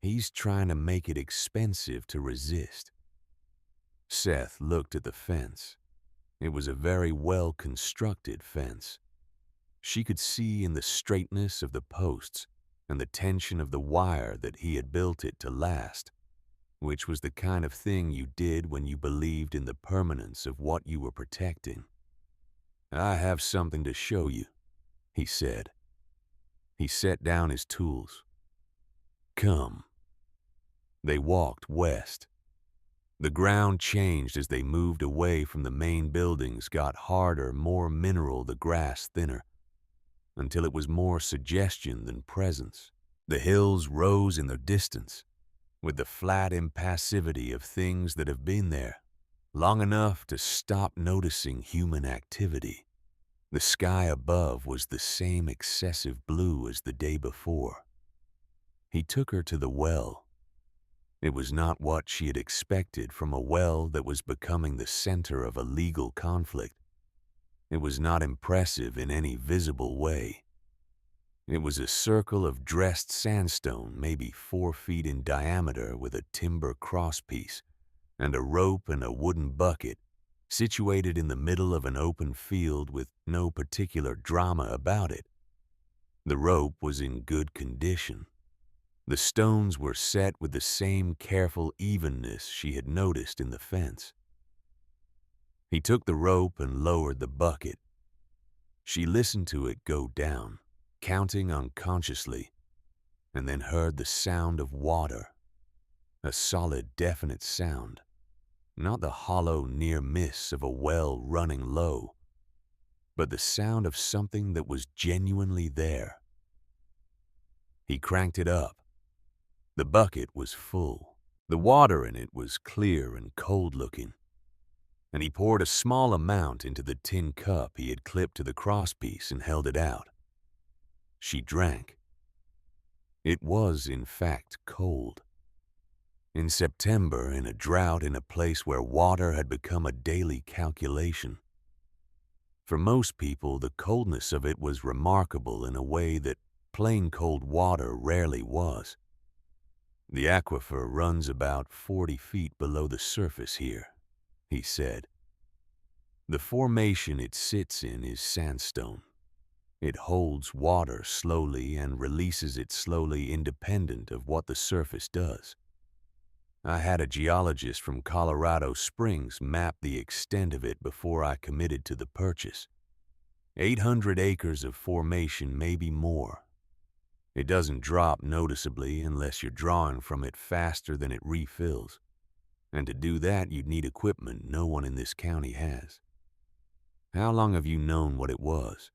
"He's trying to make it expensive to resist." Seth looked at the fence. It was a very well-constructed fence. She could see in the straightness of the posts and the tension of the wire that he had built it to last, which was the kind of thing you did when you believed in the permanence of what you were protecting. "I have something to show you," he said. He set down his tools. "Come." They walked west. The ground changed as they moved away from the main buildings, got harder, more mineral, the grass thinner, until it was more suggestion than presence. The hills rose in the distance, with the flat impassivity of things that have been there, long enough to stop noticing human activity. The sky above was the same excessive blue as the day before. He took her to the well. It was not what she had expected from a well that was becoming the center of a legal conflict. It was not impressive in any visible way. It was a circle of dressed sandstone, maybe 4 feet in diameter, with a timber crosspiece and a rope and a wooden bucket, situated in the middle of an open field with no particular drama about it. The rope was in good condition. The stones were set with the same careful evenness she had noticed in the fence. He took the rope and lowered the bucket. She listened to it go down, counting unconsciously, and then heard the sound of water, a solid, definite sound, not the hollow near miss of a well running low, but the sound of something that was genuinely there. He cranked it up. The bucket was full. The water in it was clear and cold-looking, and he poured a small amount into the tin cup he had clipped to the crosspiece and held it out. She drank. It was, in fact, cold. In September, in a drought in a place where water had become a daily calculation. For most people, the coldness of it was remarkable in a way that plain cold water rarely was. The aquifer runs about 40 feet below the surface here, he said. The formation it sits in is sandstone. It holds water slowly and releases it slowly, independent of what the surface does. I had a geologist from Colorado Springs map the extent of it before I committed to the purchase. 800 acres of formation, maybe more. It doesn't drop noticeably unless you're drawing from it faster than it refills. And to do that, you'd need equipment no one in this county has. How long have you known what it was?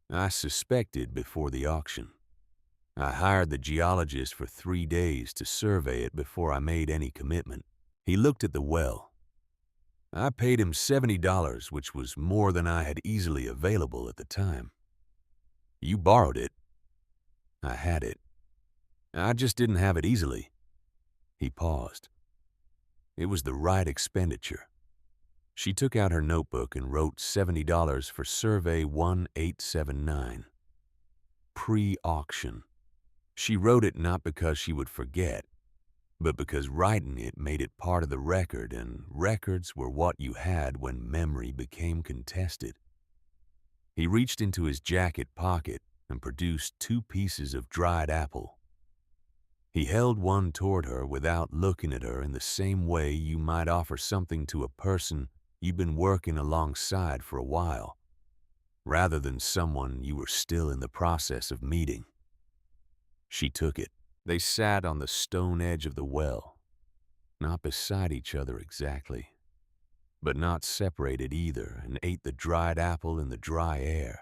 I suspected before the auction. I hired the geologist for 3 days to survey it before I made any commitment. He looked at the well. I paid him $70, which was more than I had easily available at the time. You borrowed it. I had it. I just didn't have it easily. He paused. It was the right expenditure. She took out her notebook and wrote $70 for Survey 1879. Pre-auction. She wrote it not because she would forget, but because writing it made it part of the record, and records were what you had when memory became contested. He reached into his jacket pocket and produced 2 pieces of dried apple. He held one toward her without looking at her in the same way you might offer something to a person you've been working alongside for a while, rather than someone you were still in the process of meeting. She took it. They sat on the stone edge of the well, not beside each other exactly, but not separated either, and ate the dried apple in the dry air.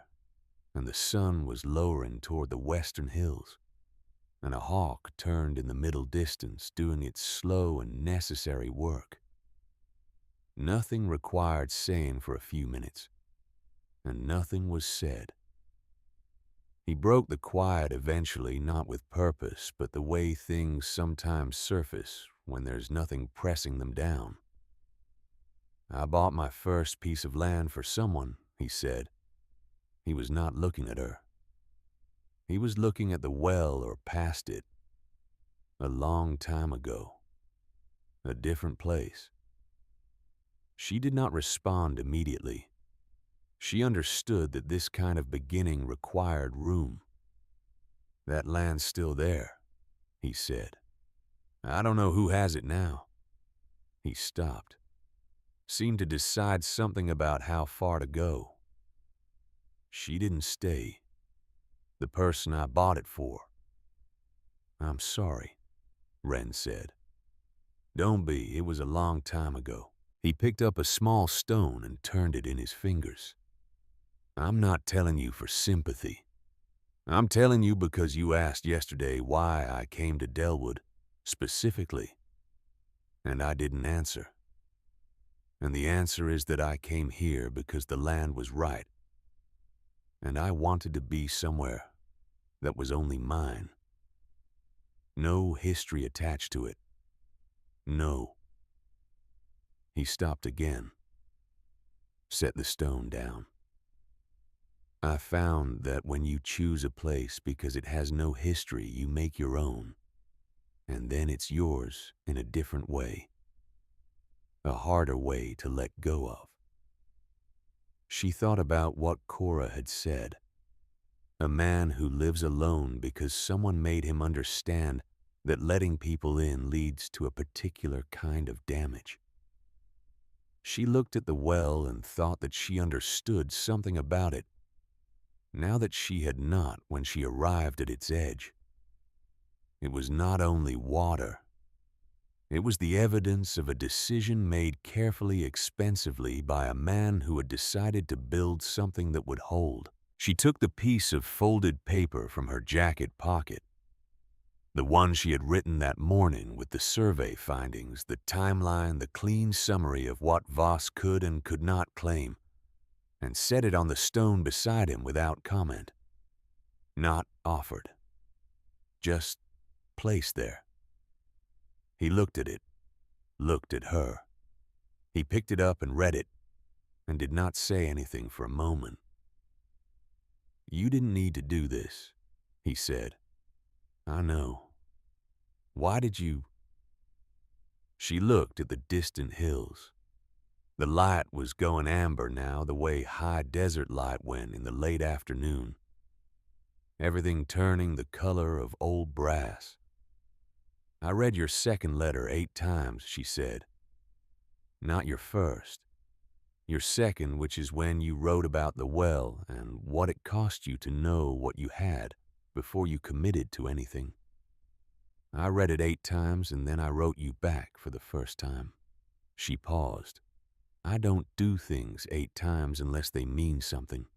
And the sun was lowering toward the western hills, and a hawk turned in the middle distance, doing its slow and necessary work. Nothing required saying for a few minutes, and nothing was said. He broke the quiet eventually, not with purpose, but the way things sometimes surface when there's nothing pressing them down. I bought my first piece of land for someone, he said. He was not looking at her. He was looking at the well or past it. A long time ago. A different place. She did not respond immediately. She understood that this kind of beginning required room. That land's still there, he said. I don't know who has it now. He stopped. Seemed to decide something about how far to go. She didn't stay. The person I bought it for. I'm sorry, Wren said. Don't be, it was a long time ago. He picked up a small stone and turned it in his fingers. I'm not telling you for sympathy. I'm telling you because you asked yesterday why I came to Delwood, specifically. And I didn't answer. And the answer is that I came here because the land was right, and I wanted to be somewhere that was only mine. No history attached to it. No. He stopped again, set the stone down. I found that when you choose a place because it has no history, you make your own, and then it's yours in a different way, a harder way to let go of. She thought about what Cora had said. A man who lives alone because someone made him understand that letting people in leads to a particular kind of damage. She looked at the well and thought that she understood something about it, now that she had not when she arrived at its edge. It was not only water. It was the evidence of a decision made carefully, expensively by a man who had decided to build something that would hold. She took the piece of folded paper from her jacket pocket, the one she had written that morning with the survey findings, the timeline, the clean summary of what Voss could and could not claim, and set it on the stone beside him without comment. Not offered. Just placed there. He looked at it, looked at her. He picked it up and read it, and did not say anything for a moment. "You didn't need to do this," he said. "I know. Why did you—" She looked at the distant hills. The light was going amber now, the way high desert light went in the late afternoon. Everything turning the color of old brass. "I read your second letter 8 times, she said. "Not your first. Your second, which is when you wrote about the well and what it cost you to know what you had before you committed to anything. I read it 8 times and then I wrote you back for the first time." She paused. "I don't do things 8 times unless they mean something."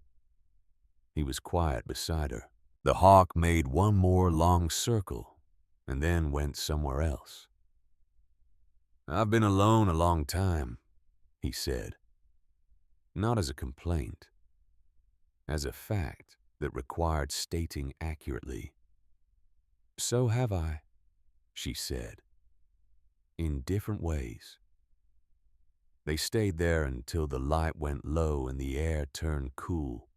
He was quiet beside her. The hawk made one more long circle and then went somewhere else. "I've been alone a long time," he said. Not as a complaint, as a fact that required stating accurately. "So have I," she said, "in different ways." They stayed there until the light went low and the air turned cool,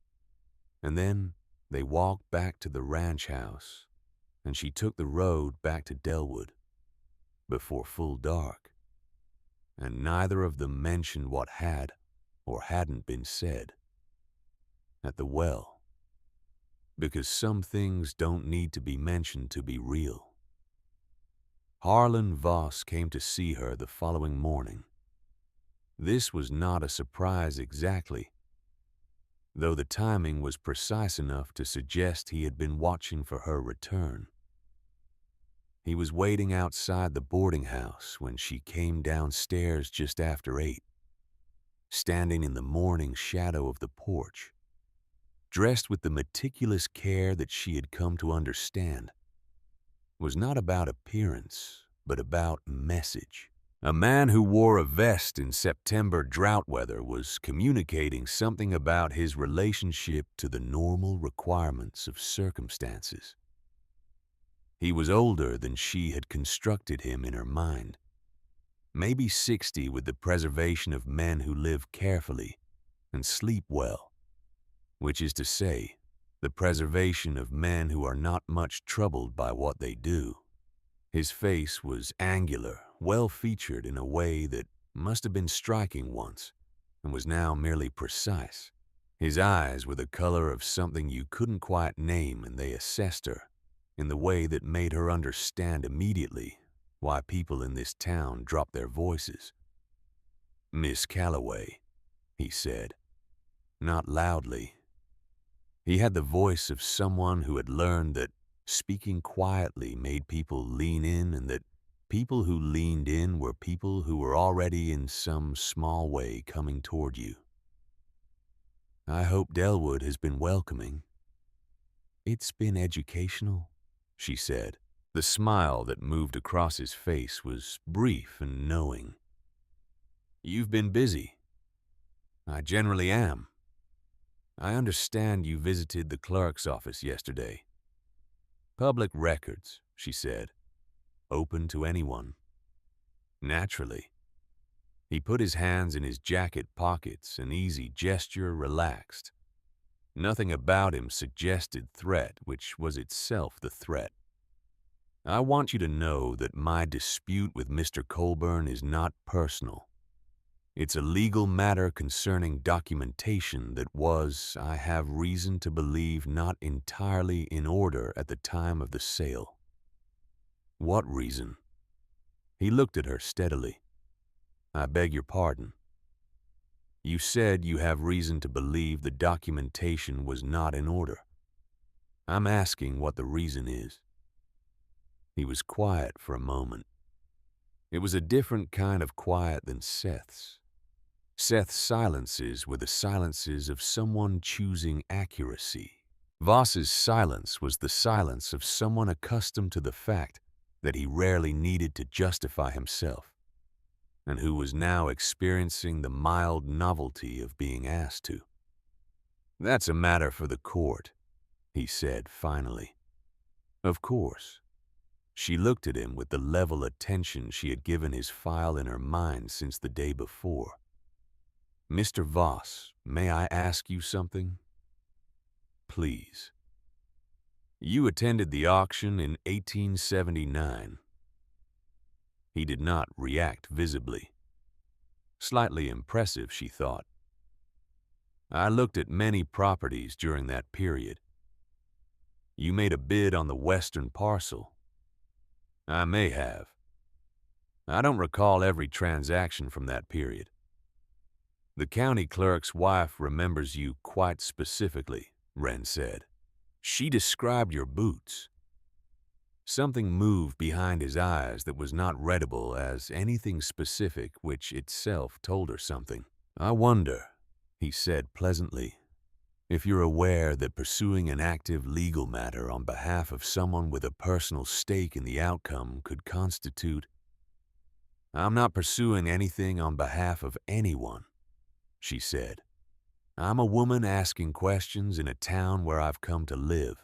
and then they walked back to the ranch house, and she took the road back to Delwood before full dark, and neither of them mentioned what had or hadn't been said at the well, because some things don't need to be mentioned to be real. Harlan Voss came to see her the following morning. This was not a surprise exactly, though the timing was precise enough to suggest he had been watching for her return. He was waiting outside the boarding house when she came downstairs just after 8, standing in the morning shadow of the porch, dressed with the meticulous care that she had come to understand was not about appearance, but about message. A man who wore a vest in September drought weather was communicating something about his relationship to the normal requirements of circumstances. He was older than she had constructed him in her mind, maybe 60, with the preservation of men who live carefully and sleep well, which is to say, the preservation of men who are not much troubled by what they do. His face was angular, well-featured in a way that must have been striking once and was now merely precise. His eyes were the color of something you couldn't quite name, and they assessed her in the way that made her understand immediately why people in this town dropped their voices. "Miss Calloway," he said, not loudly. He had the voice of someone who had learned that speaking quietly made people lean in, and that people who leaned in were people who were already in some small way coming toward you. "I hope Delwood has been welcoming." "It's been educational," she said. The smile that moved across his face was brief and knowing. You've been busy. I generally am. I understand you visited the clerk's office yesterday. Public records, she said, open to anyone. Naturally. He put his hands in his jacket pockets, an easy gesture relaxed. Nothing about him suggested threat, which was itself the threat. I want you to know that my dispute with Mr. Coburn is not personal. It's a legal matter concerning documentation that was, I have reason to believe, not entirely in order at the time of the sale. What reason? He looked at her steadily. I beg your pardon. You said you have reason to believe the documentation was not in order. I'm asking what the reason is. He was quiet for a moment. It was a different kind of quiet than Seth's. Seth's silences were the silences of someone choosing accuracy. Voss's silence was the silence of someone accustomed to the fact that he rarely needed to justify himself, and who was now experiencing the mild novelty of being asked to. That's a matter for the court, he said finally. Of course. She looked at him with the level attention she had given his file in her mind since the day before. Mr. Voss, may I ask you something? Please. You attended the auction in 1879. He did not react visibly. Slightly impressive, she thought. I looked at many properties during that period. You made a bid on the western parcel. I may have. I don't recall every transaction from that period. The county clerk's wife remembers you quite specifically, Wren said. She described your boots. Something moved behind his eyes that was not readable as anything specific, which itself told her something. I wonder, he said pleasantly, if you're aware that pursuing an active legal matter on behalf of someone with a personal stake in the outcome could constitute. I'm not pursuing anything on behalf of anyone, she said. I'm a woman asking questions in a town where I've come to live.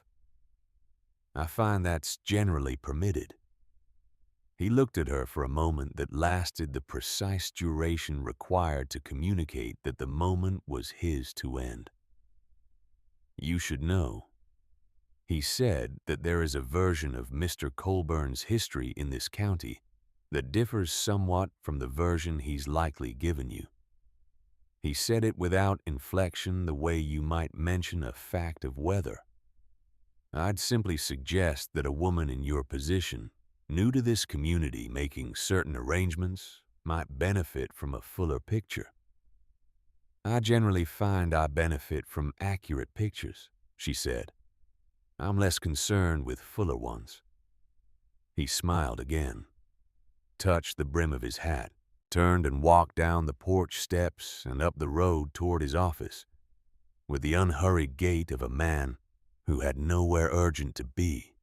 I find that's generally permitted. He looked at her for a moment that lasted the precise duration required to communicate that the moment was his to end. You should know. He said that there is a version of Mr. Colburn's history in this county that differs somewhat from the version he's likely given you. He said it without inflection, the way you might mention a fact of weather. I'd simply suggest that a woman in your position, new to this community making certain arrangements, might benefit from a fuller picture. I generally find I benefit from accurate pictures, she said. I'm less concerned with fuller ones. He smiled again, touched the brim of his hat, turned and walked down the porch steps and up the road toward his office, with the unhurried gait of a man who had nowhere urgent to be,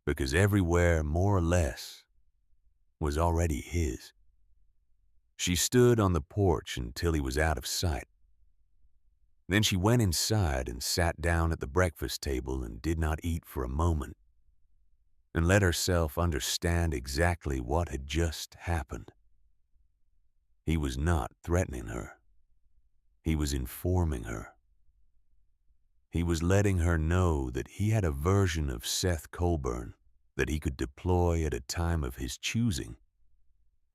because everywhere, more or less, was already his. She stood on the porch until he was out of sight. Then she went inside and sat down at the breakfast table and did not eat for a moment, and let herself understand exactly what had just happened. He was not threatening her. He was informing her. He was letting her know that he had a version of Seth Coburn that he could deploy at a time of his choosing,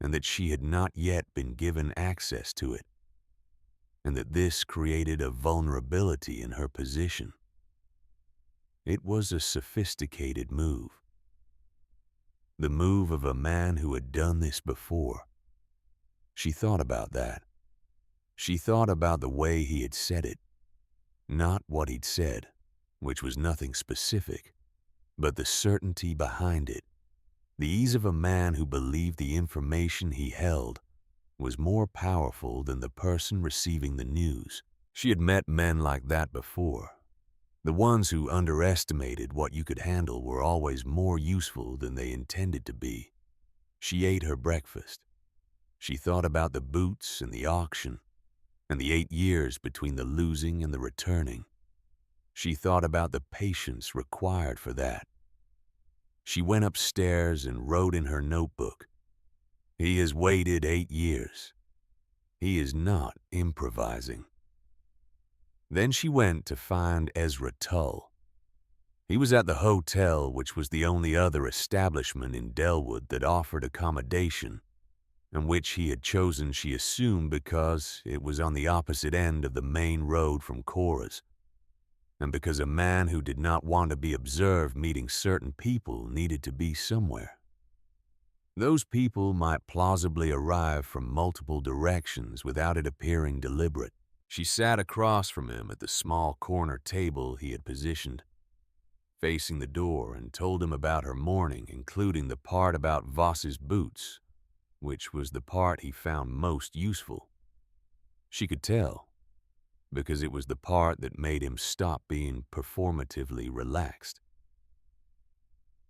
and that she had not yet been given access to it, and that this created a vulnerability in her position. It was a sophisticated move. The move of a man who had done this before. She thought about that. She thought about the way he had said it. Not what he'd said, which was nothing specific, but the certainty behind it. The ease of a man who believed the information he held was more powerful than the person receiving the news. She had met men like that before. The ones who underestimated what you could handle were always more useful than they intended to be. She ate her breakfast. She thought about the boots and the auction, and the 8 years between the losing and the returning. She thought about the patience required for that. She went upstairs and wrote in her notebook, "He has waited 8 years. He is not improvising." Then she went to find Ezra Tull. He was at the hotel, which was the only other establishment in Delwood that offered accommodation, and which he had chosen, she assumed, because it was on the opposite end of the main road from Cora's, and because a man who did not want to be observed meeting certain people needed to be somewhere. Those people might plausibly arrive from multiple directions without it appearing deliberate. She sat across from him at the small corner table he had positioned, facing the door, and told him about her morning, including the part about Voss's boots, which was the part he found most useful. She could tell, because it was the part that made him stop being performatively relaxed.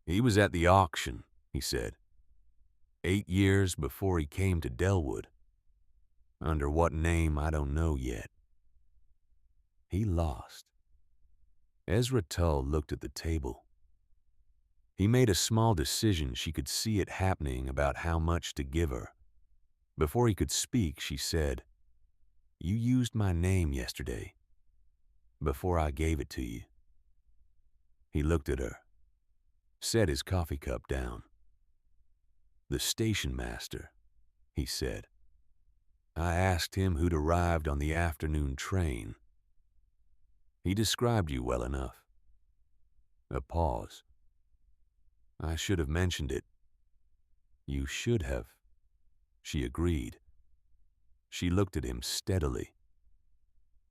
He was at the auction, he said, 8 years before he came to Delwood. Under what name, I don't know yet. He lost. Ezra Tull looked at the table. He made a small decision. She could see it happening about how much to give her. Before he could speak, she said, "You used my name yesterday, before I gave it to you." He looked at her, set his coffee cup down. "The station master," he said. "I asked him who'd arrived on the afternoon train. He described you well enough." A pause. "I should have mentioned it." "You should have," she agreed. She looked at him steadily.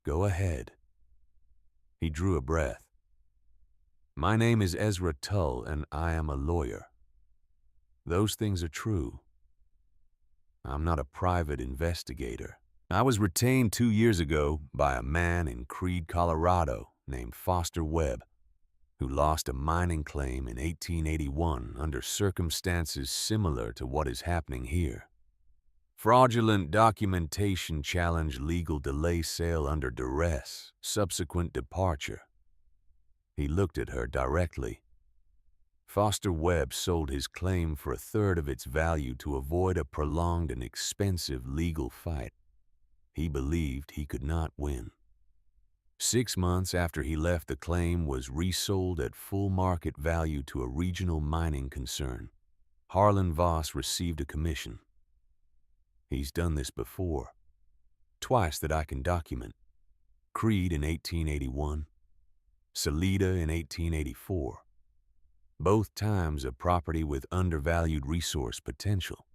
"Go ahead." He drew a breath. "My name is Ezra Tull, and I am a lawyer. Those things are true. I'm not a private investigator. I was retained 2 years ago by a man in Creede, Colorado, named Foster Webb, who lost a mining claim in 1881 under circumstances similar to what is happening here. Fraudulent documentation challenged legal delay sale under duress, subsequent departure." He looked at her directly. Foster Webb sold his claim for 1/3 of its value to avoid a prolonged and expensive legal fight. He believed he could not win. 6 months after he left, the claim was resold at full market value to a regional mining concern. Harlan Voss received a commission. He's done this before, twice that I can document. Creede in 1881, Salida in 1884. Both times a property with undervalued resource potential.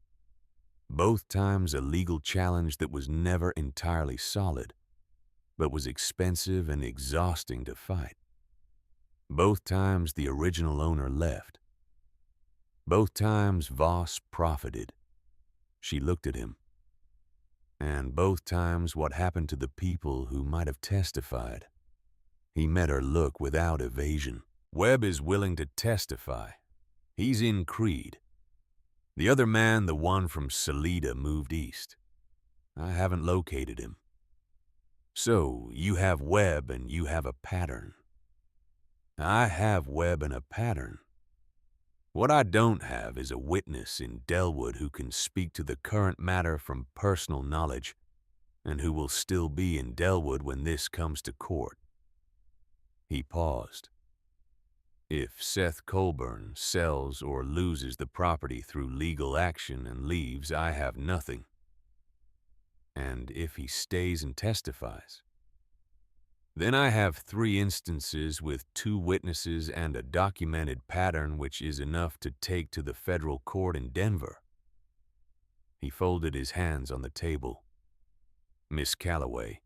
Both times a legal challenge that was never entirely solid, but was expensive and exhausting to fight. Both times the original owner left. Both times Voss profited. She looked at him. And both times what happened to the people who might have testified. He met her look without evasion. "Webb is willing to testify. He's in Creede. The other man, the one from Salida, moved east. I haven't located him. So, you have Webb and you have a pattern. I have Webb and a pattern. What I don't have is a witness in Delwood who can speak to the current matter from personal knowledge and who will still be in Delwood when this comes to court." He paused. "If Seth Coburn sells or loses the property through legal action and leaves, I have nothing. And if he stays and testifies, then I have 3 instances with 2 witnesses and a documented pattern which is enough to take to the federal court in Denver." He folded his hands on the table. "Miss Calloway,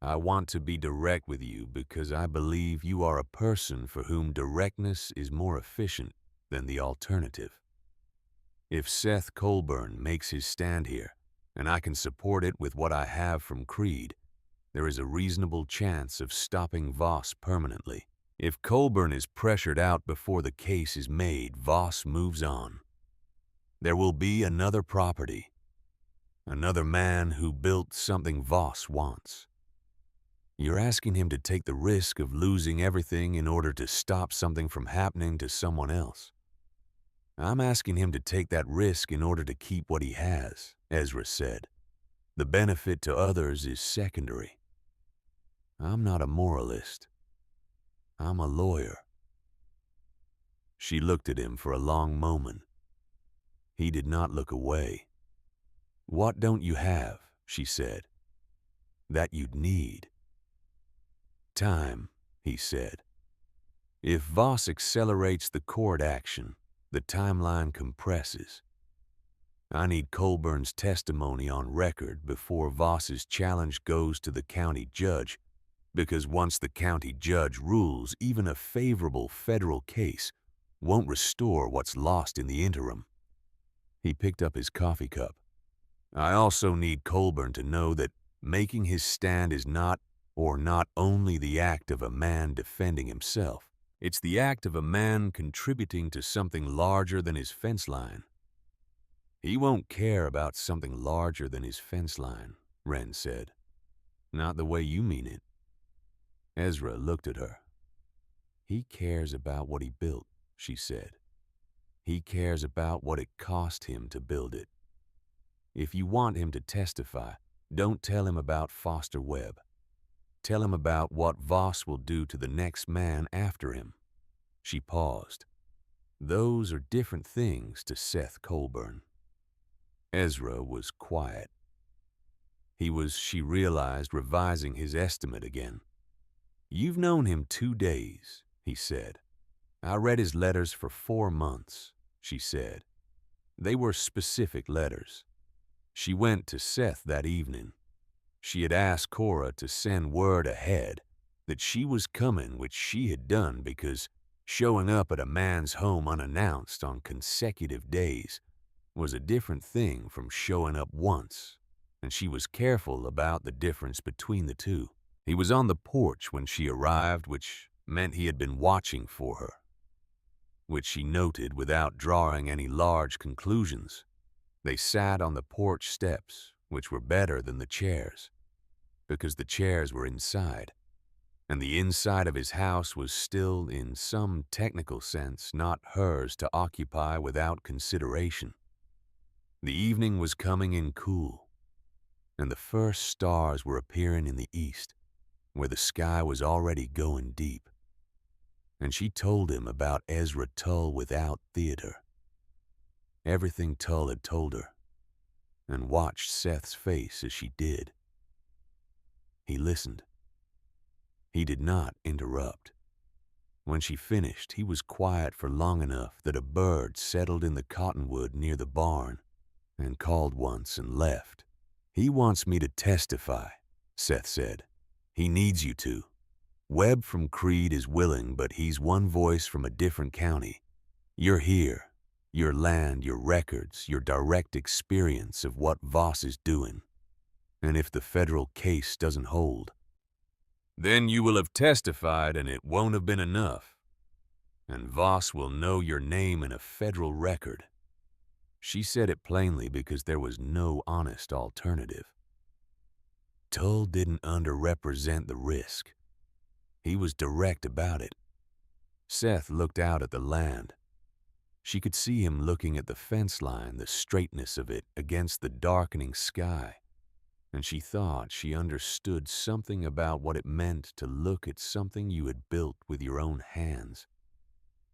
I want to be direct with you because I believe you are a person for whom directness is more efficient than the alternative. If Seth Coburn makes his stand here, and I can support it with what I have from Creede, there is a reasonable chance of stopping Voss permanently. If Coburn is pressured out before the case is made, Voss moves on. There will be another property, Another man who built something Voss wants. You're asking him to take the risk of losing everything in order to stop something from happening to someone else. I'm asking him to take that risk in order to keep what he has, Ezra said. The benefit to others is secondary. I'm not a moralist. I'm a lawyer. She looked at him for a long moment. He did not look away. What don't you have, she said, that you'd need? Time, he said. If Voss accelerates the court action, the timeline compresses. I need Colburn's testimony on record before Voss's challenge goes to the county judge, because once the county judge rules, even a favorable federal case won't restore what's lost in the interim. He picked up his coffee cup. I also need Coburn to know that making his stand is not only the act of a man defending himself. It's the act of a man contributing to something larger than his fence line. He won't care about something larger than his fence line, Wren said. Not the way you mean it. Ezra looked at her. He cares about what he built, she said. He cares about what it cost him to build it. If you want him to testify, don't tell him about Foster Webb. Tell him about what Voss will do to the next man after him. She paused. Those are different things to Seth Coburn. Ezra was quiet. He was, she realized, revising his estimate again. You've known him 2 days, he said. I read his letters for 4 months, she said. They were specific letters. She went to Seth that evening. She had asked Cora to send word ahead that she was coming, which she had done because showing up at a man's home unannounced on consecutive days was a different thing from showing up once, and she was careful about the difference between the two. He was on the porch when she arrived, which meant he had been watching for her, which she noted without drawing any large conclusions. They sat on the porch steps, which were better than the chairs, because the chairs were inside, and the inside of his house was still, in some technical sense, not hers to occupy without consideration. The evening was coming in cool, and the first stars were appearing in the east, where the sky was already going deep. And she told him about Ezra Tull without theater. Everything Tull had told her, and watched Seth's face as she did. He listened. He did not interrupt. When she finished, he was quiet for long enough that a bird settled in the cottonwood near the barn and called once and left. He wants me to testify, Seth said. He needs you to. Webb from Creed is willing, but he's one voice from a different county. You're here. Your land, your records, your direct experience of what Voss is doing. And if the federal case doesn't hold, then you will have testified and it won't have been enough. And Voss will know your name in a federal record. She said it plainly because there was no honest alternative. Tull didn't underrepresent the risk. He was direct about it. Seth looked out at the land. She could see him looking at the fence line, the straightness of it against the darkening sky, and she thought she understood something about what it meant to look at something you had built with your own hands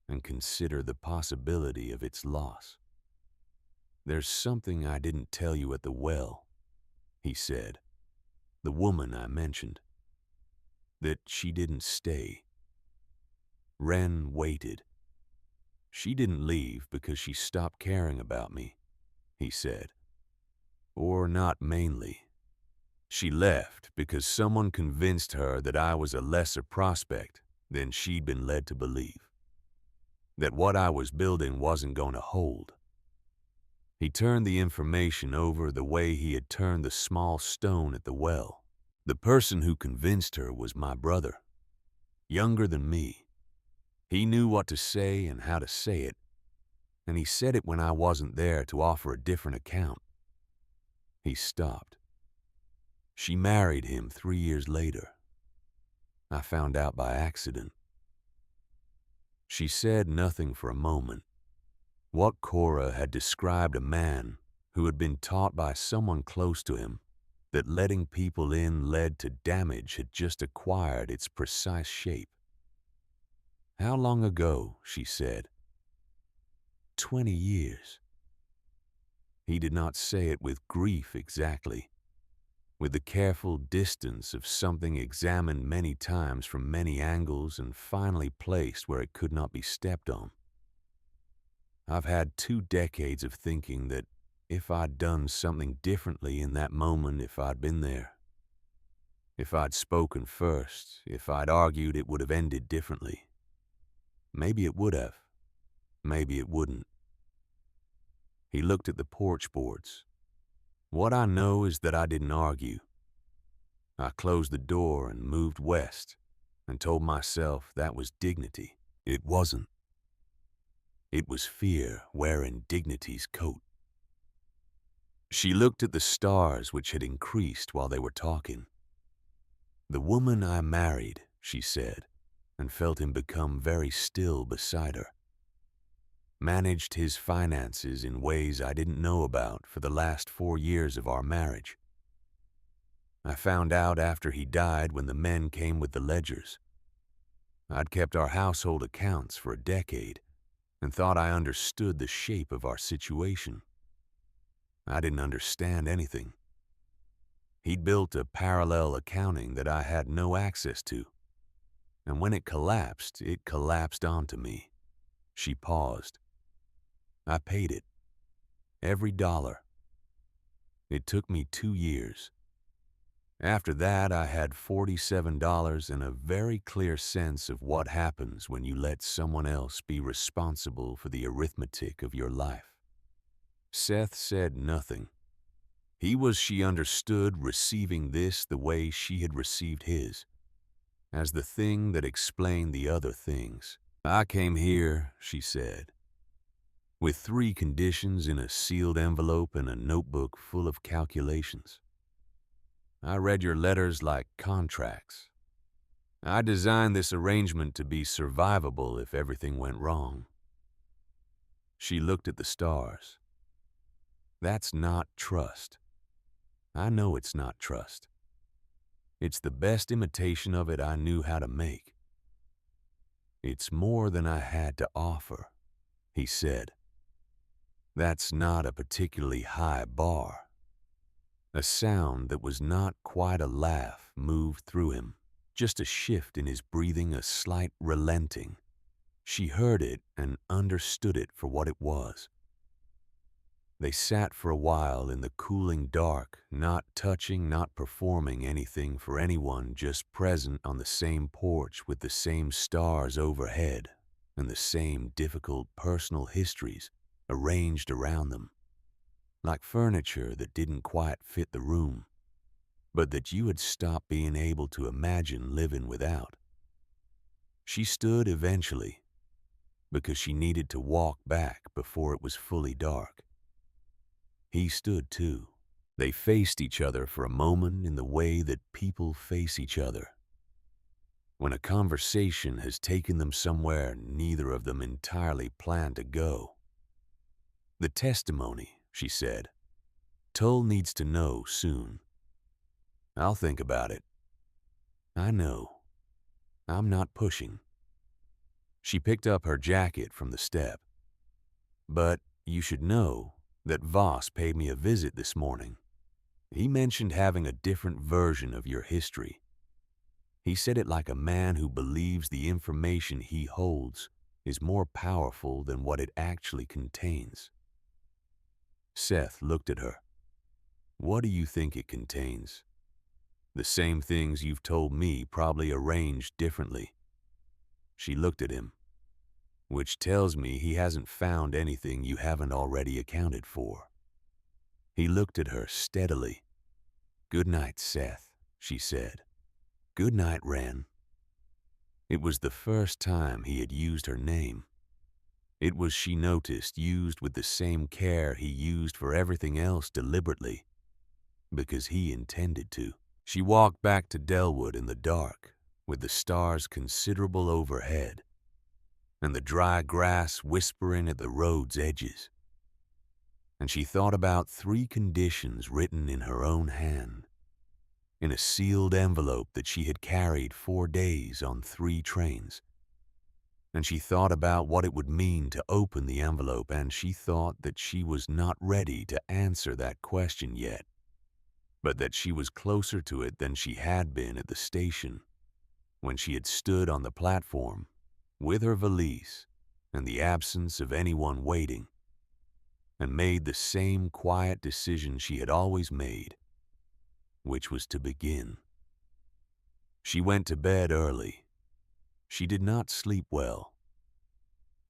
and consider the possibility of its loss. There's something I didn't tell you at the well, he said. The woman I mentioned. That she didn't stay. Wren waited. She didn't leave because she stopped caring about me, he said. Or not mainly. She left because someone convinced her that I was a lesser prospect than she'd been led to believe. That what I was building wasn't going to hold. He turned the information over the way he had turned the small stone at the well. The person who convinced her was my brother, younger than me. He knew what to say and how to say it, and he said it when I wasn't there to offer a different account. He stopped. She married him 3 years later. I found out by accident. She said nothing for a moment. What Cora had described a man who had been taught by someone close to him that letting people in led to damage had just acquired its precise shape. How long ago, she said. 20 years. He did not say it with grief exactly, with the careful distance of something examined many times from many angles and finally placed where it could not be stepped on. I've had 2 decades of thinking that if I'd done something differently in that moment, if I'd been there, if I'd spoken first, if I'd argued, it would have ended differently. Maybe it would have. Maybe it wouldn't. He looked at the porch boards. What I know is that I didn't argue. I closed the door and moved west and told myself that was dignity. It wasn't. It was fear wearing dignity's coat. She looked at the stars which had increased while they were talking. The woman I married, she said, and felt him become very still beside her. Managed his finances in ways I didn't know about for the last 4 years of our marriage. I found out after he died when the men came with the ledgers. I'd kept our household accounts for a decade and thought I understood the shape of our situation. I didn't understand anything. He'd built a parallel accounting that I had no access to, and when it collapsed onto me. She paused. I paid it. Every dollar. It took me 2 years. After that, I had $47 and a very clear sense of what happens when you let someone else be responsible for the arithmetic of your life. Seth said nothing. He was, she understood, receiving this the way she had received his, as the thing that explained the other things. I came here, she said, with 3 conditions in a sealed envelope and a notebook full of calculations. I read your letters like contracts. I designed this arrangement to be survivable if everything went wrong. She looked at the stars. That's not trust. I know it's not trust. It's the best imitation of it I knew how to make. It's more than I had to offer, he said. That's not a particularly high bar. A sound that was not quite a laugh moved through him, just a shift in his breathing, a slight relenting. She heard it and understood it for what it was. They sat for a while in the cooling dark, not touching, not performing anything for anyone, just present on the same porch with the same stars overhead and the same difficult personal histories arranged around them, like furniture that didn't quite fit the room, but that you had stopped being able to imagine living without. She stood eventually, because she needed to walk back before it was fully dark. He stood too. They faced each other for a moment in the way that people face each other. When a conversation has taken them somewhere neither of them entirely planned to go. The testimony, she said. Tull needs to know soon. I'll think about it. I know. I'm not pushing. She picked up her jacket from the step. But you should know that Voss paid me a visit this morning. He mentioned having a different version of your history. He said it like a man who believes the information he holds is more powerful than what it actually contains. Seth looked at her. What do you think it contains? The same things you've told me, probably arranged differently. She looked at him, which tells me he hasn't found anything you haven't already accounted for. He looked at her steadily. Good night, Seth, she said. Good night, Wren. It was the first time he had used her name. It was, she noticed, used with the same care he used for everything else deliberately, because he intended to. She walked back to Delwood in the dark, with the stars considerable overhead, and the dry grass whispering at the road's edges. And she thought about 3 conditions written in her own hand, in a sealed envelope that she had carried 4 days on 3 trains. And she thought about what it would mean to open the envelope, and she thought that she was not ready to answer that question yet, but that she was closer to it than she had been at the station, when she had stood on the platform, with her valise and the absence of anyone waiting, and made the same quiet decision she had always made, which was to begin. She went to bed early. She did not sleep well,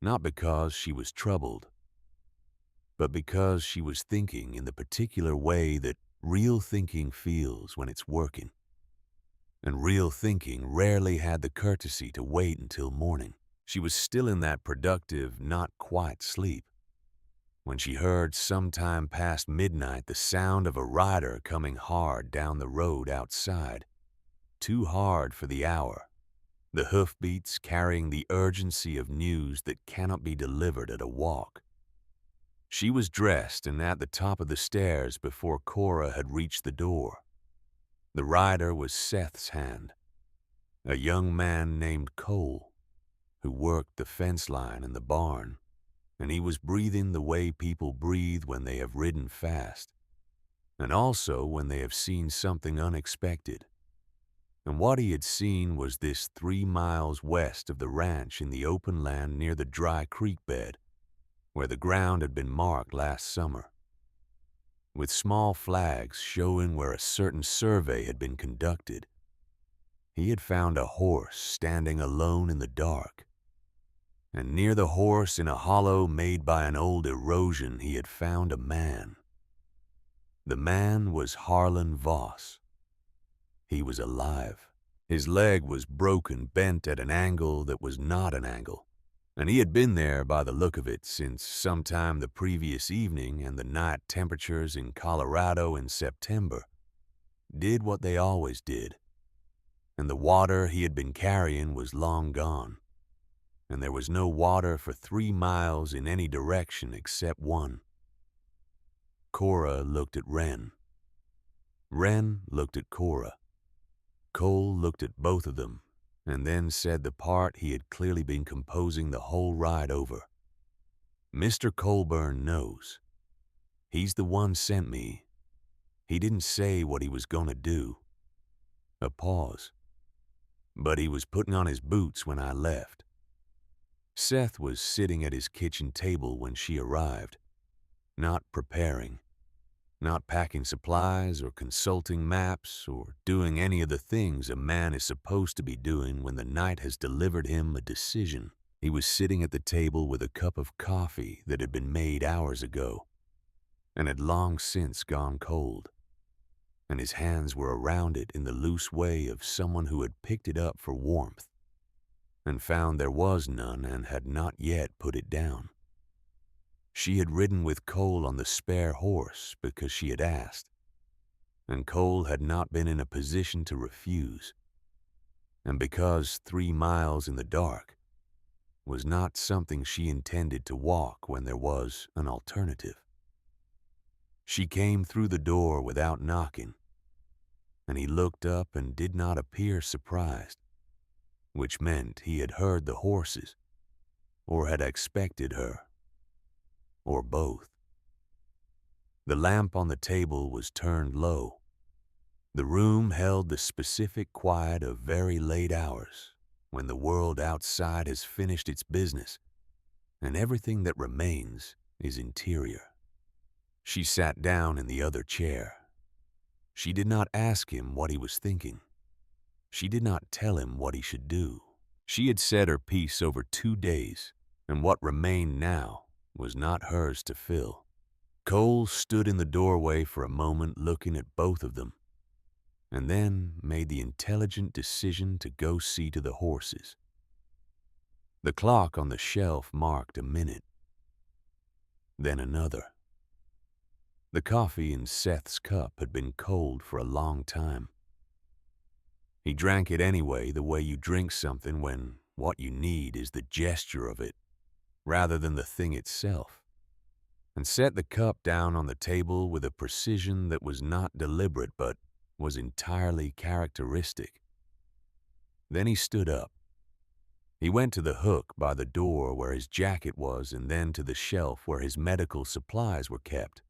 not because she was troubled, but because she was thinking in the particular way that real thinking feels when it's working. And real thinking rarely had the courtesy to wait until morning. She was still in that productive, not quite sleep, when she heard sometime past midnight the sound of a rider coming hard down the road outside, too hard for the hour, the hoofbeats carrying the urgency of news that cannot be delivered at a walk. She was dressed and at the top of the stairs before Cora had reached the door. The rider was Seth's hand, a young man named Cole, who worked the fence line in the barn, and he was breathing the way people breathe when they have ridden fast, and also when they have seen something unexpected. And what he had seen was this 3 miles west of the ranch in the open land near the dry creek bed, where the ground had been marked last summer, with small flags showing where a certain survey had been conducted. He had found a horse standing alone in the dark, and near the horse, in a hollow made by an old erosion, he had found a man. The man was Harlan Voss. He was alive. His leg was broken, bent at an angle that was not an angle, and he had been there by the look of it since sometime the previous evening, and the night temperatures in Colorado in September did what they always did, and the water he had been carrying was long gone, and there was no water for 3 miles in any direction except one. Cora looked at Wren. Wren looked at Cora. Cole looked at both of them, and then said the part he had clearly been composing the whole ride over. "Mr. Coburn knows. He's the one sent me. He didn't say what he was going to do." A pause. "But he was putting on his boots when I left." Seth was sitting at his kitchen table when she arrived, not preparing, not packing supplies or consulting maps or doing any of the things a man is supposed to be doing when the night has delivered him a decision. He was sitting at the table with a cup of coffee that had been made hours ago and had long since gone cold, and his hands were around it in the loose way of someone who had picked it up for warmth and found there was none and had not yet put it down. She had ridden with Cole on the spare horse because she had asked, and Cole had not been in a position to refuse, and because 3 miles in the dark was not something she intended to walk when there was an alternative. She came through the door without knocking, and he looked up and did not appear surprised, which meant he had heard the horses, or had expected her, or both. The lamp on the table was turned low. The room held the specific quiet of very late hours, when the world outside has finished its business, and everything that remains is interior. She sat down in the other chair. She did not ask him what he was thinking. She did not tell him what he should do. She had said her piece over 2 days, and what remained now was not hers to fill. Cole stood in the doorway for a moment looking at both of them, and then made the intelligent decision to go see to the horses. The clock on the shelf marked a minute, then another. The coffee in Seth's cup had been cold for a long time. He drank it anyway, the way you drink something when what you need is the gesture of it, rather than the thing itself, and set the cup down on the table with a precision that was not deliberate but was entirely characteristic. Then he stood up. He went to the hook by the door where his jacket was and then to the shelf where his medical supplies were kept.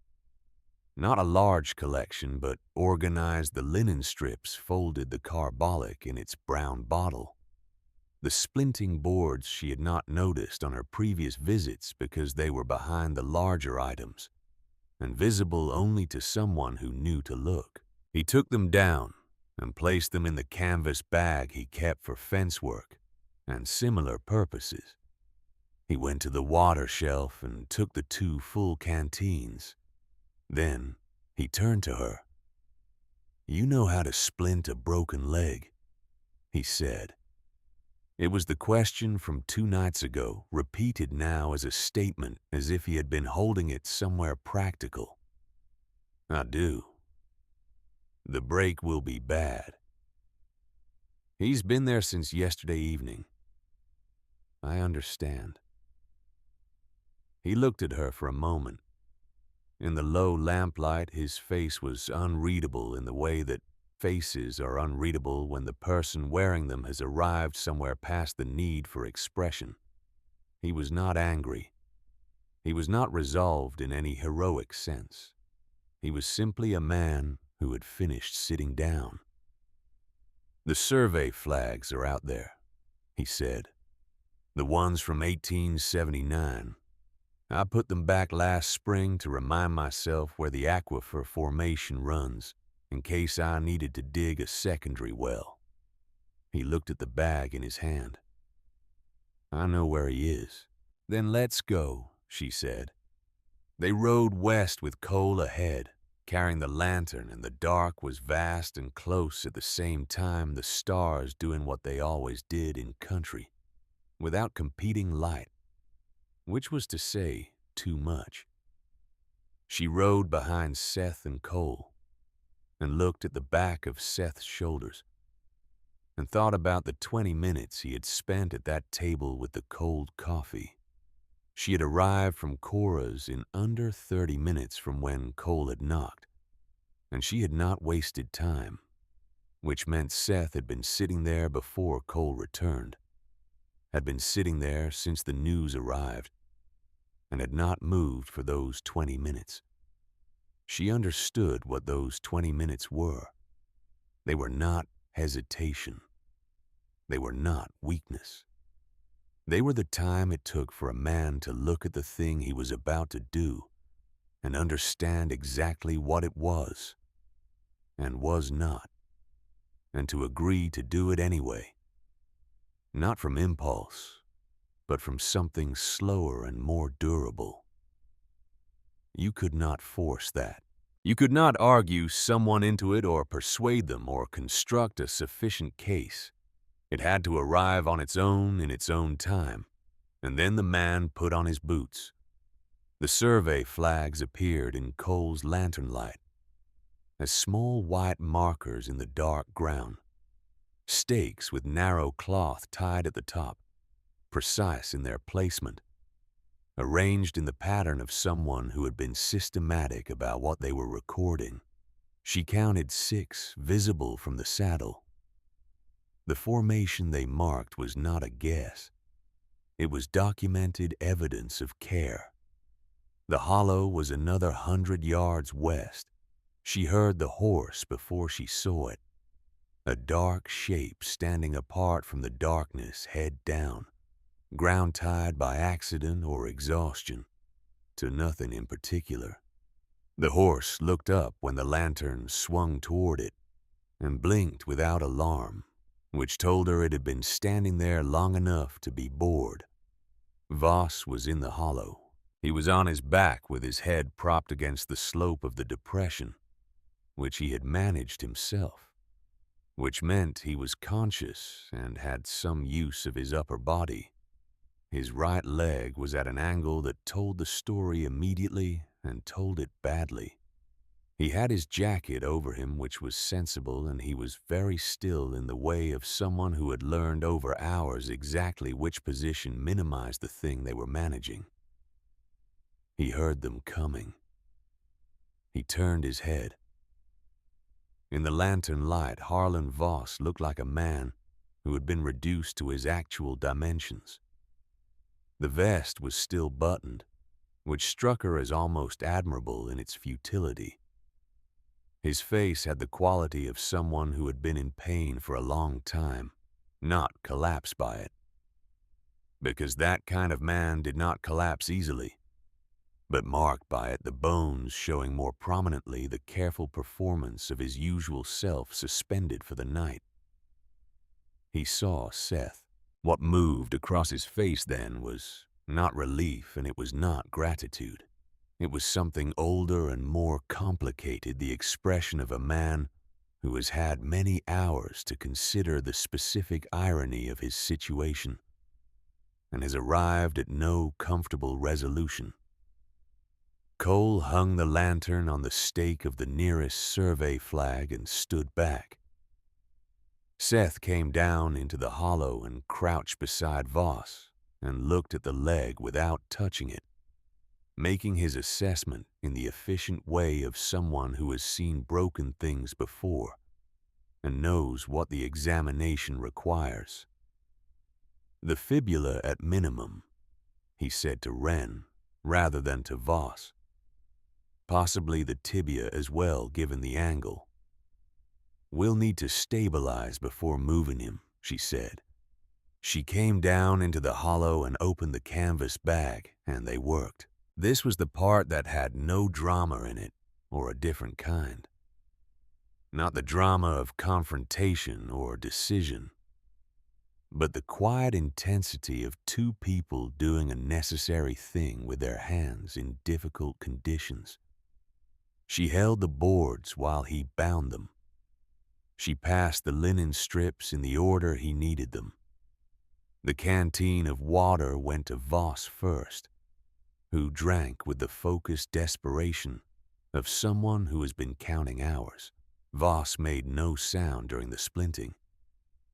Not a large collection, but organized the linen strips, folded the carbolic in its brown bottle. The splinting boards she had not noticed on her previous visits because they were behind the larger items, and visible only to someone who knew to look. He took them down and placed them in the canvas bag he kept for fence work and similar purposes. He went to the water shelf and took the 2 full canteens. Then he turned to her. "You know how to splint a broken leg," he said. It was the question from 2 nights ago, repeated now as a statement, as if he had been holding it somewhere practical. "I do. The break will be bad. He's been there since yesterday evening. I understand." He looked at her for a moment. In the low lamplight, his face was unreadable in the way that faces are unreadable when the person wearing them has arrived somewhere past the need for expression. He was not angry. He was not resolved in any heroic sense. He was simply a man who had finished sitting down. "The survey flags are out there," he said. "The ones from 1879. I put them back last spring to remind myself where the aquifer formation runs, in case I needed to dig a secondary well." He looked at the bag in his hand. "I know where he is." "Then let's go," she said. They rode west with Cole ahead, carrying the lantern, and the dark was vast and close at the same time, the stars doing what they always did in country, without competing light, which was to say too much. She rode behind Seth and Cole, and looked at the back of Seth's shoulders, and thought about the 20 minutes he had spent at that table with the cold coffee. She had arrived from Cora's in under 30 minutes from when Cole had knocked, and she had not wasted time, which meant Seth had been sitting there before Cole returned, had been sitting there since the news arrived, and had not moved for those 20 minutes. She understood what those 20 minutes were. They were not hesitation. They were not weakness. They were the time it took for a man to look at the thing he was about to do and understand exactly what it was and was not, and to agree to do it anyway. Not from impulse, but from something slower and more durable. You could not force that. You could not argue someone into it or persuade them or construct a sufficient case. It had to arrive on its own in its own time, and then the man put on his boots. The survey flags appeared in Cole's lantern light as small white markers in the dark ground, stakes with narrow cloth tied at the top, precise in their placement, arranged in the pattern of someone who had been systematic about what they were recording. She counted 6 visible from the saddle. The formation they marked was not a guess. It was documented evidence of care. The hollow was another 100 yards west. She heard the horse before she saw it, a dark shape standing apart from the darkness, head down, ground-tied by accident or exhaustion, to nothing in particular. The horse looked up when the lantern swung toward it and blinked without alarm, which told her it had been standing there long enough to be bored. Voss was in the hollow. He was on his back with his head propped against the slope of the depression, which he had managed himself, which meant he was conscious and had some use of his upper body. His right leg was at an angle that told the story immediately and told it badly. He had his jacket over him, which was sensible, and he was very still in the way of someone who had learned over hours exactly which position minimized the thing they were managing. He heard them coming. He turned his head. In the lantern light, Harlan Voss looked like a man who had been reduced to his actual dimensions. The vest was still buttoned, which struck her as almost admirable in its futility. His face had the quality of someone who had been in pain for a long time, not collapsed by it. Because that kind of man did not collapse easily, but marked by it, the bones showing more prominently the careful performance of his usual self suspended for the night. He saw Seth. What moved across his face then was not relief, and it was not gratitude. It was something older and more complicated, the expression of a man who has had many hours to consider the specific irony of his situation and has arrived at no comfortable resolution. Cole hung the lantern on the stake of the nearest survey flag and stood back. Seth came down into the hollow and crouched beside Voss and looked at the leg without touching it, making his assessment in the efficient way of someone who has seen broken things before and knows what the examination requires. The fibula at minimum, he said to Wren rather than to Voss. Possibly the tibia as well, given the angle. We'll need to stabilize before moving him, she said. She came down into the hollow and opened the canvas bag, and they worked. This was the part that had no drama in it, or a different kind. Not the drama of confrontation or decision, but the quiet intensity of two people doing a necessary thing with their hands in difficult conditions. She held the boards while he bound them. She passed the linen strips in the order he needed them. The canteen of water went to Voss first, who drank with the focused desperation of someone who has been counting hours. Voss made no sound during the splinting.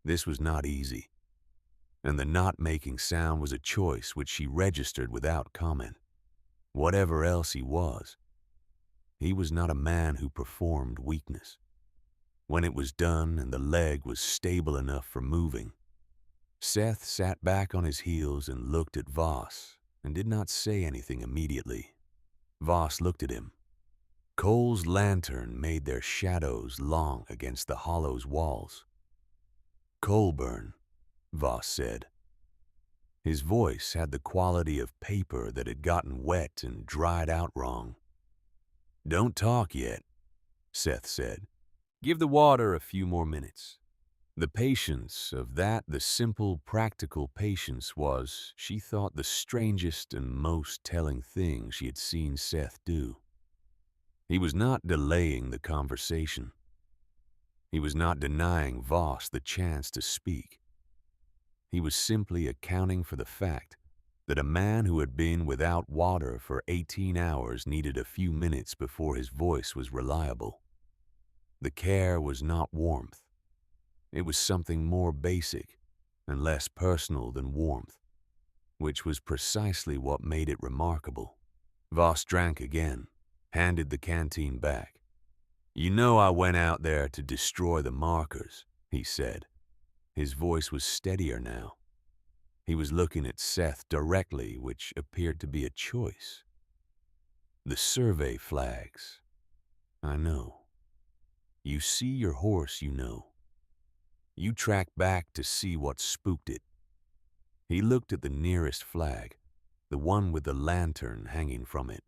This was not easy, and the not making sound was a choice which she registered without comment. Whatever else he was not a man who performed weakness. When it was done and the leg was stable enough for moving, Seth sat back on his heels and looked at Voss and did not say anything immediately. Voss looked at him. Cole's lantern made their shadows long against the hollow's walls. "Coburn," Voss said. His voice had the quality of paper that had gotten wet and dried out wrong. "Don't talk yet," Seth said. "Give the water a few more minutes." The patience of that, the simple, practical patience was, she thought, the strangest and most telling thing she had seen Seth do. He was not delaying the conversation. He was not denying Voss the chance to speak. He was simply accounting for the fact that a man who had been without water for 18 hours needed a few minutes before his voice was reliable. The care was not warmth. It was something more basic and less personal than warmth, which was precisely what made it remarkable. Voss drank again, handed the canteen back. "You know I went out there to destroy the markers," he said. His voice was steadier now. He was looking at Seth directly, which appeared to be a choice. "The survey flags. I know. You see your horse, you know. You track back to see what spooked it." He looked at the nearest flag, the one with the lantern hanging from it.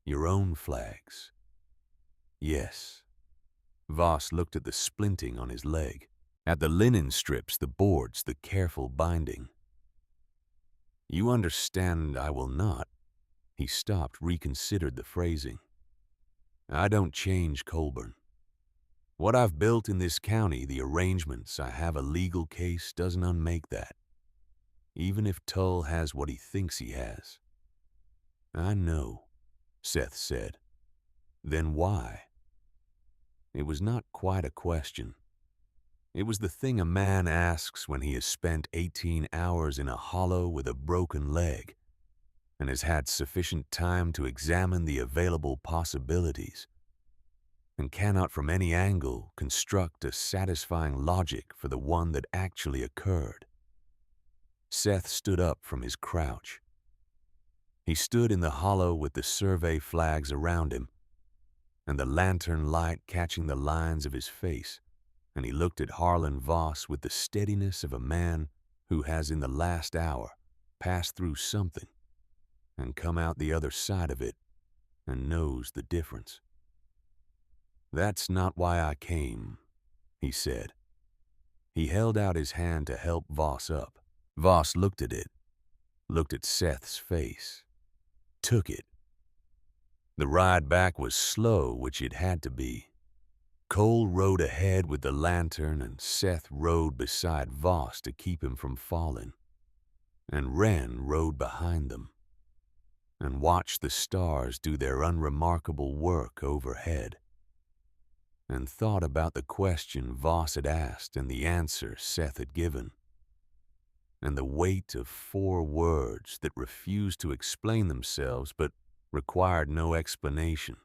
"Your own flags." "Yes." Voss looked at the splinting on his leg, at the linen strips, the boards, the careful binding. "You understand I will not." He stopped, reconsidered the phrasing. "I don't change Coburn. What I've built in this county, the arrangements I have a legal case, doesn't unmake that. Even if Tull has what he thinks he has." "I know," Seth said. Then why? It was not quite a question. It was the thing a man asks when he has spent 18 hours in a hollow with a broken leg and has had sufficient time to examine the available possibilities and cannot from any angle construct a satisfying logic for the one that actually occurred. Seth stood up from his crouch. He stood in the hollow with the survey flags around him and the lantern light catching the lines of his face, and he looked at Harlan Voss with the steadiness of a man who has in the last hour passed through something and come out the other side of it and knows the difference. "That's not why I came," he said. He held out his hand to help Voss up. Voss looked at it, looked at Seth's face, took it. The ride back was slow, which it had to be. Cole rode ahead with the lantern and Seth rode beside Voss to keep him from falling. And Wren rode behind them and watched the stars do their unremarkable work overhead and thought about the question Voss had asked and the answer Seth had given, and the weight of 4 words that refused to explain themselves but required no explanation.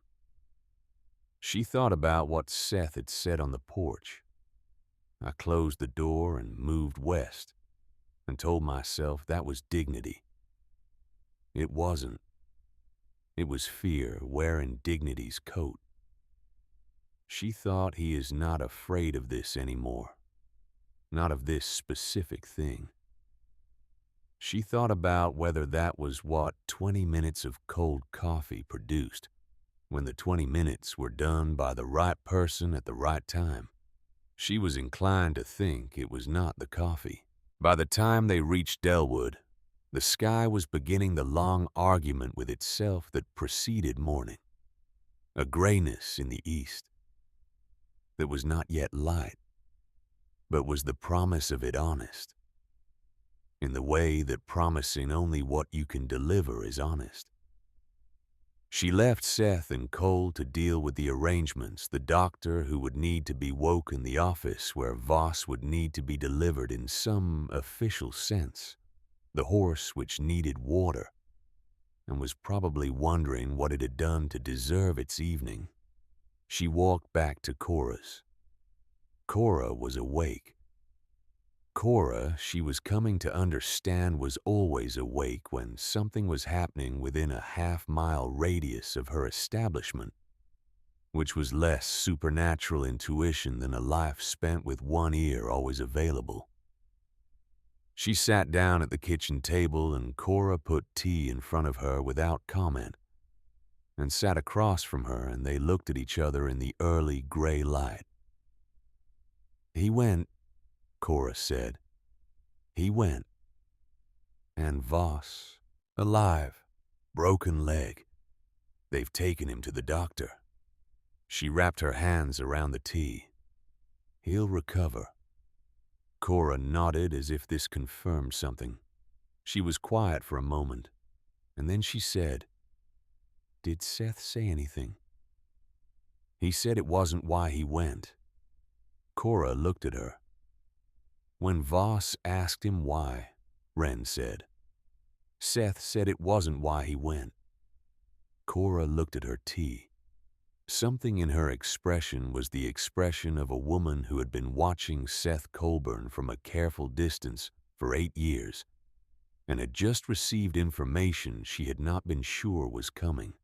She thought about what Seth had said on the porch. I closed the door and moved west and told myself that was dignity. It wasn't. It was fear wearing dignity's coat. She thought he is not afraid of this anymore, not of this specific thing. She thought about whether that was what 20 minutes of cold coffee produced, when the 20 minutes were done by the right person at the right time. She was inclined to think it was not the coffee. By the time they reached Delwood, the sky was beginning the long argument with itself that preceded morning, a grayness in the east that was not yet light, but was the promise of it honest, in the way that promising only what you can deliver is honest. She left Seth and Cole to deal with the arrangements, the doctor who would need to be woke in the office where Voss would need to be delivered in some official sense, the horse which needed water and was probably wondering what it had done to deserve its evening. She walked back to Cora's. Cora was awake. Cora, she was coming to understand, was always awake when something was happening within a half-mile radius of her establishment, which was less supernatural intuition than a life spent with one ear always available. She sat down at the kitchen table and Cora put tea in front of her without comment and sat across from her, and they looked at each other in the early gray light. "He went," Cora said. "He went. And Voss, alive, broken leg. They've taken him to the doctor." She wrapped her hands around the tea. "He'll recover." Cora nodded as if this confirmed something. She was quiet for a moment, and then she said, "Did Seth say anything?" "He said it wasn't why he went." Cora looked at her. "When Voss asked him why," Wren said, "Seth said it wasn't why he went." Cora looked at her tea. Something in her expression was the expression of a woman who had been watching Seth Coburn from a careful distance for 8 years and had just received information she had not been sure was coming.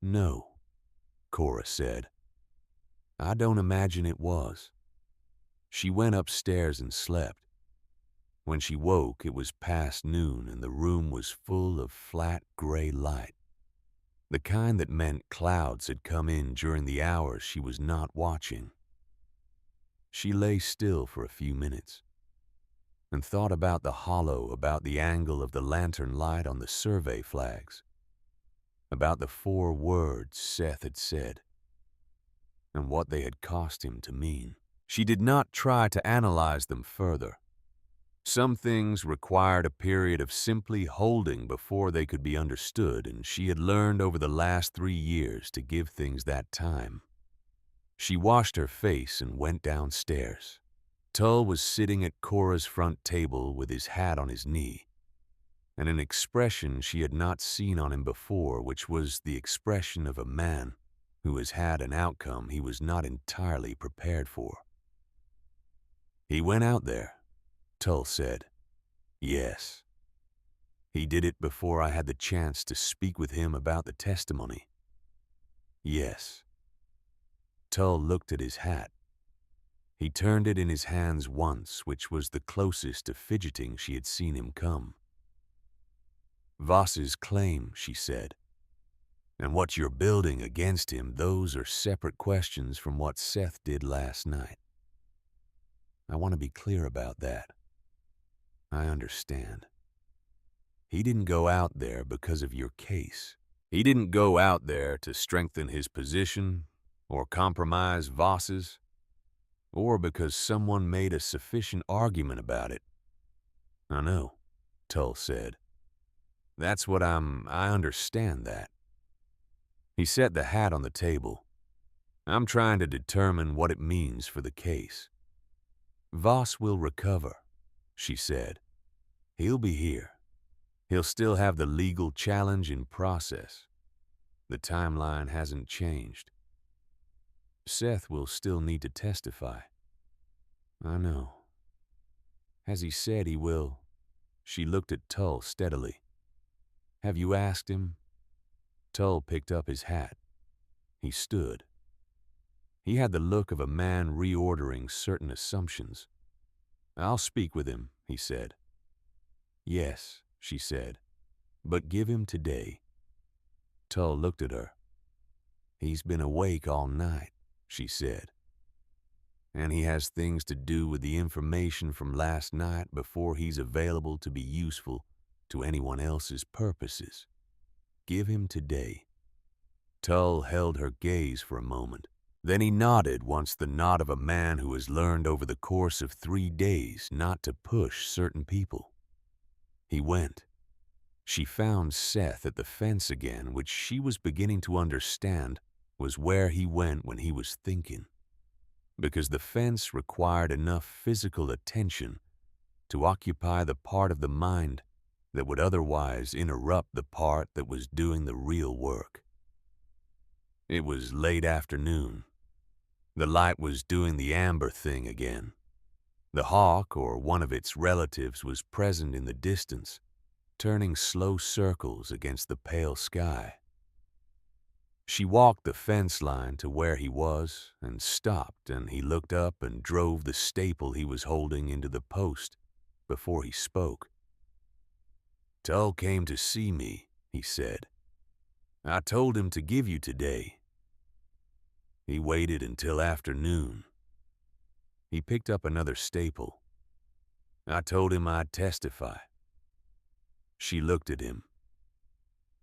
"No," Cora said. "I don't imagine it was." She went upstairs and slept. When she woke, it was past noon and the room was full of flat gray light, the kind that meant clouds had come in during the hours she was not watching. She lay still for a few minutes and thought about the hollow, about the angle of the lantern light on the survey flags, about the 4 words Seth had said, and what they had cost him to mean. She did not try to analyze them further. Some things required a period of simply holding before they could be understood, and she had learned over the last 3 years to give things that time. She washed her face and went downstairs. Tull was sitting at Cora's front table with his hat on his knee, and an expression she had not seen on him before, which was the expression of a man who has had an outcome he was not entirely prepared for. "He went out there," Tull said. "Yes. He did it before I had the chance to speak with him about the testimony." "Yes." Tull looked at his hat. He turned it in his hands once, which was the closest to fidgeting she had seen him come. "Voss's claim," she said, "and what you're building against him, those are separate questions from what Seth did last night. I want to be clear about that. I understand. He didn't go out there because of your case. He didn't go out there to strengthen his position or compromise Voss's, or because someone made a sufficient argument about it." "I know," Tull said. "That's what I understand that." He set the hat on the table. "I'm trying to determine what it means for the case." "Voss will recover," she said. "He'll be here. He'll still have the legal challenge in process. The timeline hasn't changed. Seth will still need to testify." "I know. Has he said he will?" She looked at Tull steadily. "Have you asked him?" Tull picked up his hat. He stood. He had the look of a man reordering certain assumptions. "I'll speak with him," he said. "Yes," she said, "but give him today." Tull looked at her. "He's been awake all night," she said. "And he has things to do with the information from last night before he's available to be useful to anyone else's purposes. Give him today." Tull held her gaze for a moment. Then he nodded, once the nod of a man who has learned over the course of 3 days not to push certain people. He went. She found Seth at the fence again, which she was beginning to understand was where he went when he was thinking, because the fence required enough physical attention to occupy the part of the mind that would otherwise interrupt the part that was doing the real work. It was late afternoon. The light was doing the amber thing again. The hawk, or one of its relatives, was present in the distance, turning slow circles against the pale sky. She walked the fence line to where he was and stopped, and he looked up and drove the staple he was holding into the post before he spoke. "Tull came to see me," he said. "I told him to give you today. He waited until afternoon. He picked up another staple. I told him I'd testify." She looked at him.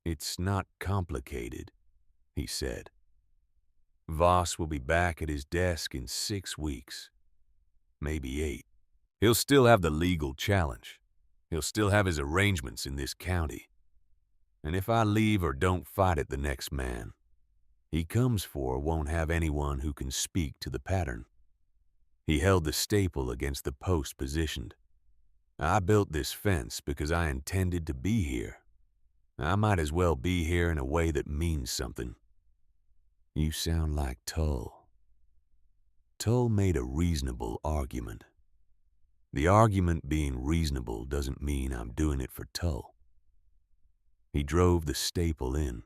"It's not complicated," he said. "Voss will be back at his desk in 6 weeks, maybe 8. He'll still have the legal challenge. He'll still have his arrangements in this county. And if I leave or don't fight it, the next man he comes for won't have anyone who can speak to the pattern." He held the staple against the post positioned. "I built this fence because I intended to be here. I might as well be here in a way that means something." "You sound like Tull." Tull made a reasonable argument. The argument being reasonable doesn't mean I'm doing it for Tull. He drove the staple in.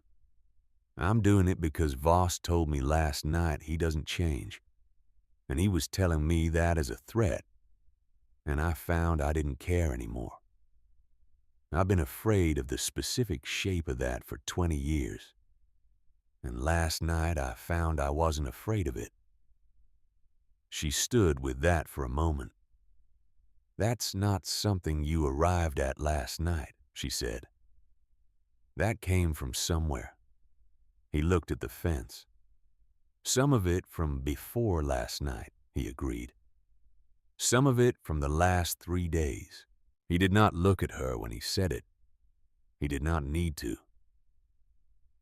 "I'm doing it because Voss told me last night he doesn't change, and he was telling me that as a threat, and I found I didn't care anymore. I've been afraid of the specific shape of that for 20 years, and last night I found I wasn't afraid of it." She stood with that for a moment. "That's not something you arrived at last night," she said. "That came from somewhere." He looked at the fence. "Some of it from before last night," he agreed. some of it from the last 3 days. He did not look at her when he said it. He did not need to.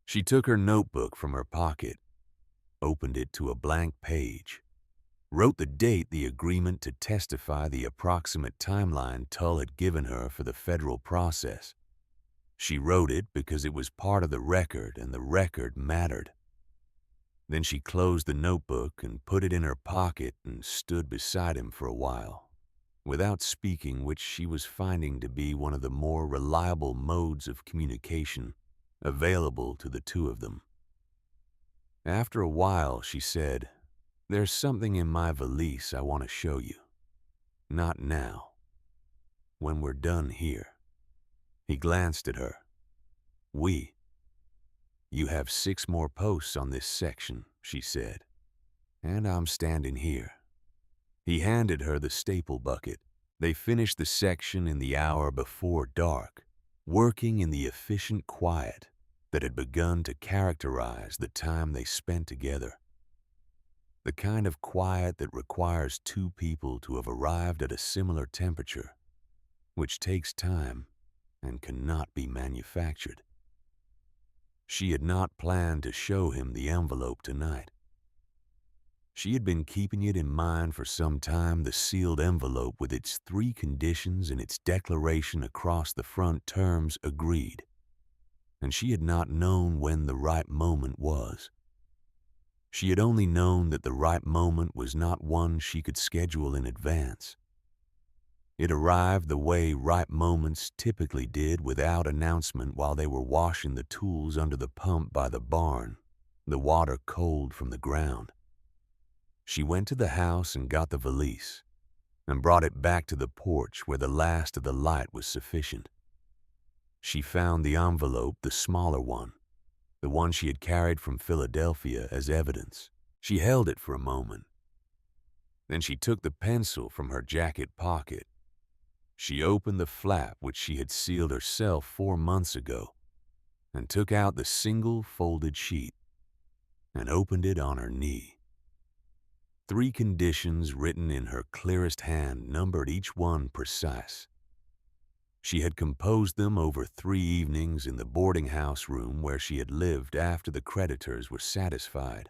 She took her notebook from her pocket, opened it to a blank page, wrote the date the agreement to testify the approximate timeline Tull had given her for the federal process. She wrote it because it was part of the record and the record mattered. Then she closed the notebook and put it in her pocket and stood beside him for a while, without speaking, which she was finding to be one of the more reliable modes of communication available to the two of them. After a while, she said, "There's something in my valise I want to show you. Not now. When we're done here." He glanced at her. You have 6 more posts on this section," she said, "and I'm standing here." He handed her the staple bucket. They finished the section in the hour before dark, working in the efficient quiet that had begun to characterize the time they spent together. The kind of quiet that requires 2 people to have arrived at a similar temperature, which takes time and cannot be manufactured. She had not planned to show him the envelope tonight. She had been keeping it in mind for some time, the sealed envelope with its 3 conditions and its declaration across the front, terms agreed, and she had not known when the right moment was. She had only known that the right moment was not one she could schedule in advance. It arrived the way right moments typically did, without announcement, while they were washing the tools under the pump by the barn, the water cold from the ground. She went to the house and got the valise, and brought it back to the porch where the last of the light was sufficient. She found the envelope, the smaller one, the one she had carried from Philadelphia as evidence. She held it for a moment. Then she took the pencil from her jacket pocket. She opened the flap which she had sealed herself 4 months ago, and took out the single folded sheet, and opened it on her knee. 3 conditions written in her clearest hand, numbered each one precise. She had composed them over 3 evenings in the boarding house room where she had lived after the creditors were satisfied,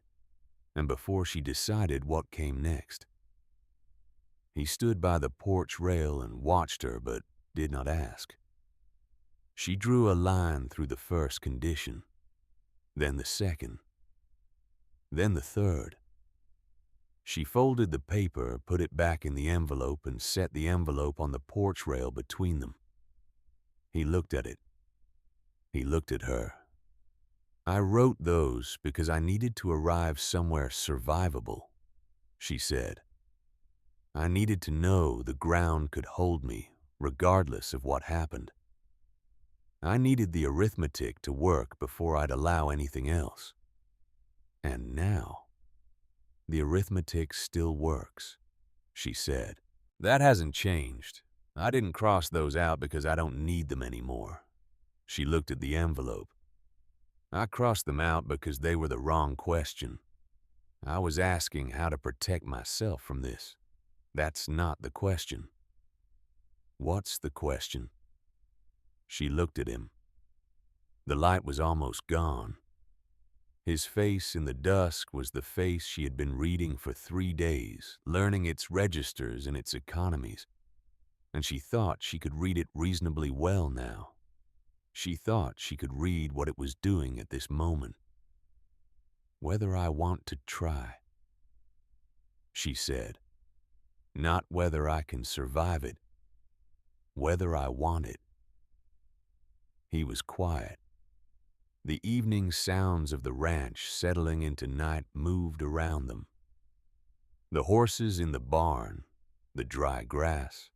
and before she decided what came next. He stood by the porch rail and watched her, but did not ask. She drew a line through the first condition, then the second, then the third. She folded the paper, put it back in the envelope, and set the envelope on the porch rail between them. He looked at it. He looked at her. "I wrote those because I needed to arrive somewhere survivable," she said. "I needed to know the ground could hold me, regardless of what happened. I needed the arithmetic to work before I'd allow anything else. And now, the arithmetic still works," she said. "That hasn't changed. I didn't cross those out because I don't need them anymore." She looked at the envelope. "I crossed them out because they were the wrong question. I was asking how to protect myself from this. That's not the question." "What's the question?" She looked at him. The light was almost gone. His face in the dusk was the face she had been reading for 3 days, learning its registers and its economies, and she thought she could read it reasonably well now. She thought she could read what it was doing at this moment. "Whether I want to try," she said. "Not whether I can survive it. Whether I want it." He was quiet. The evening sounds of the ranch settling into night moved around them. The horses in the barn, the dry grass,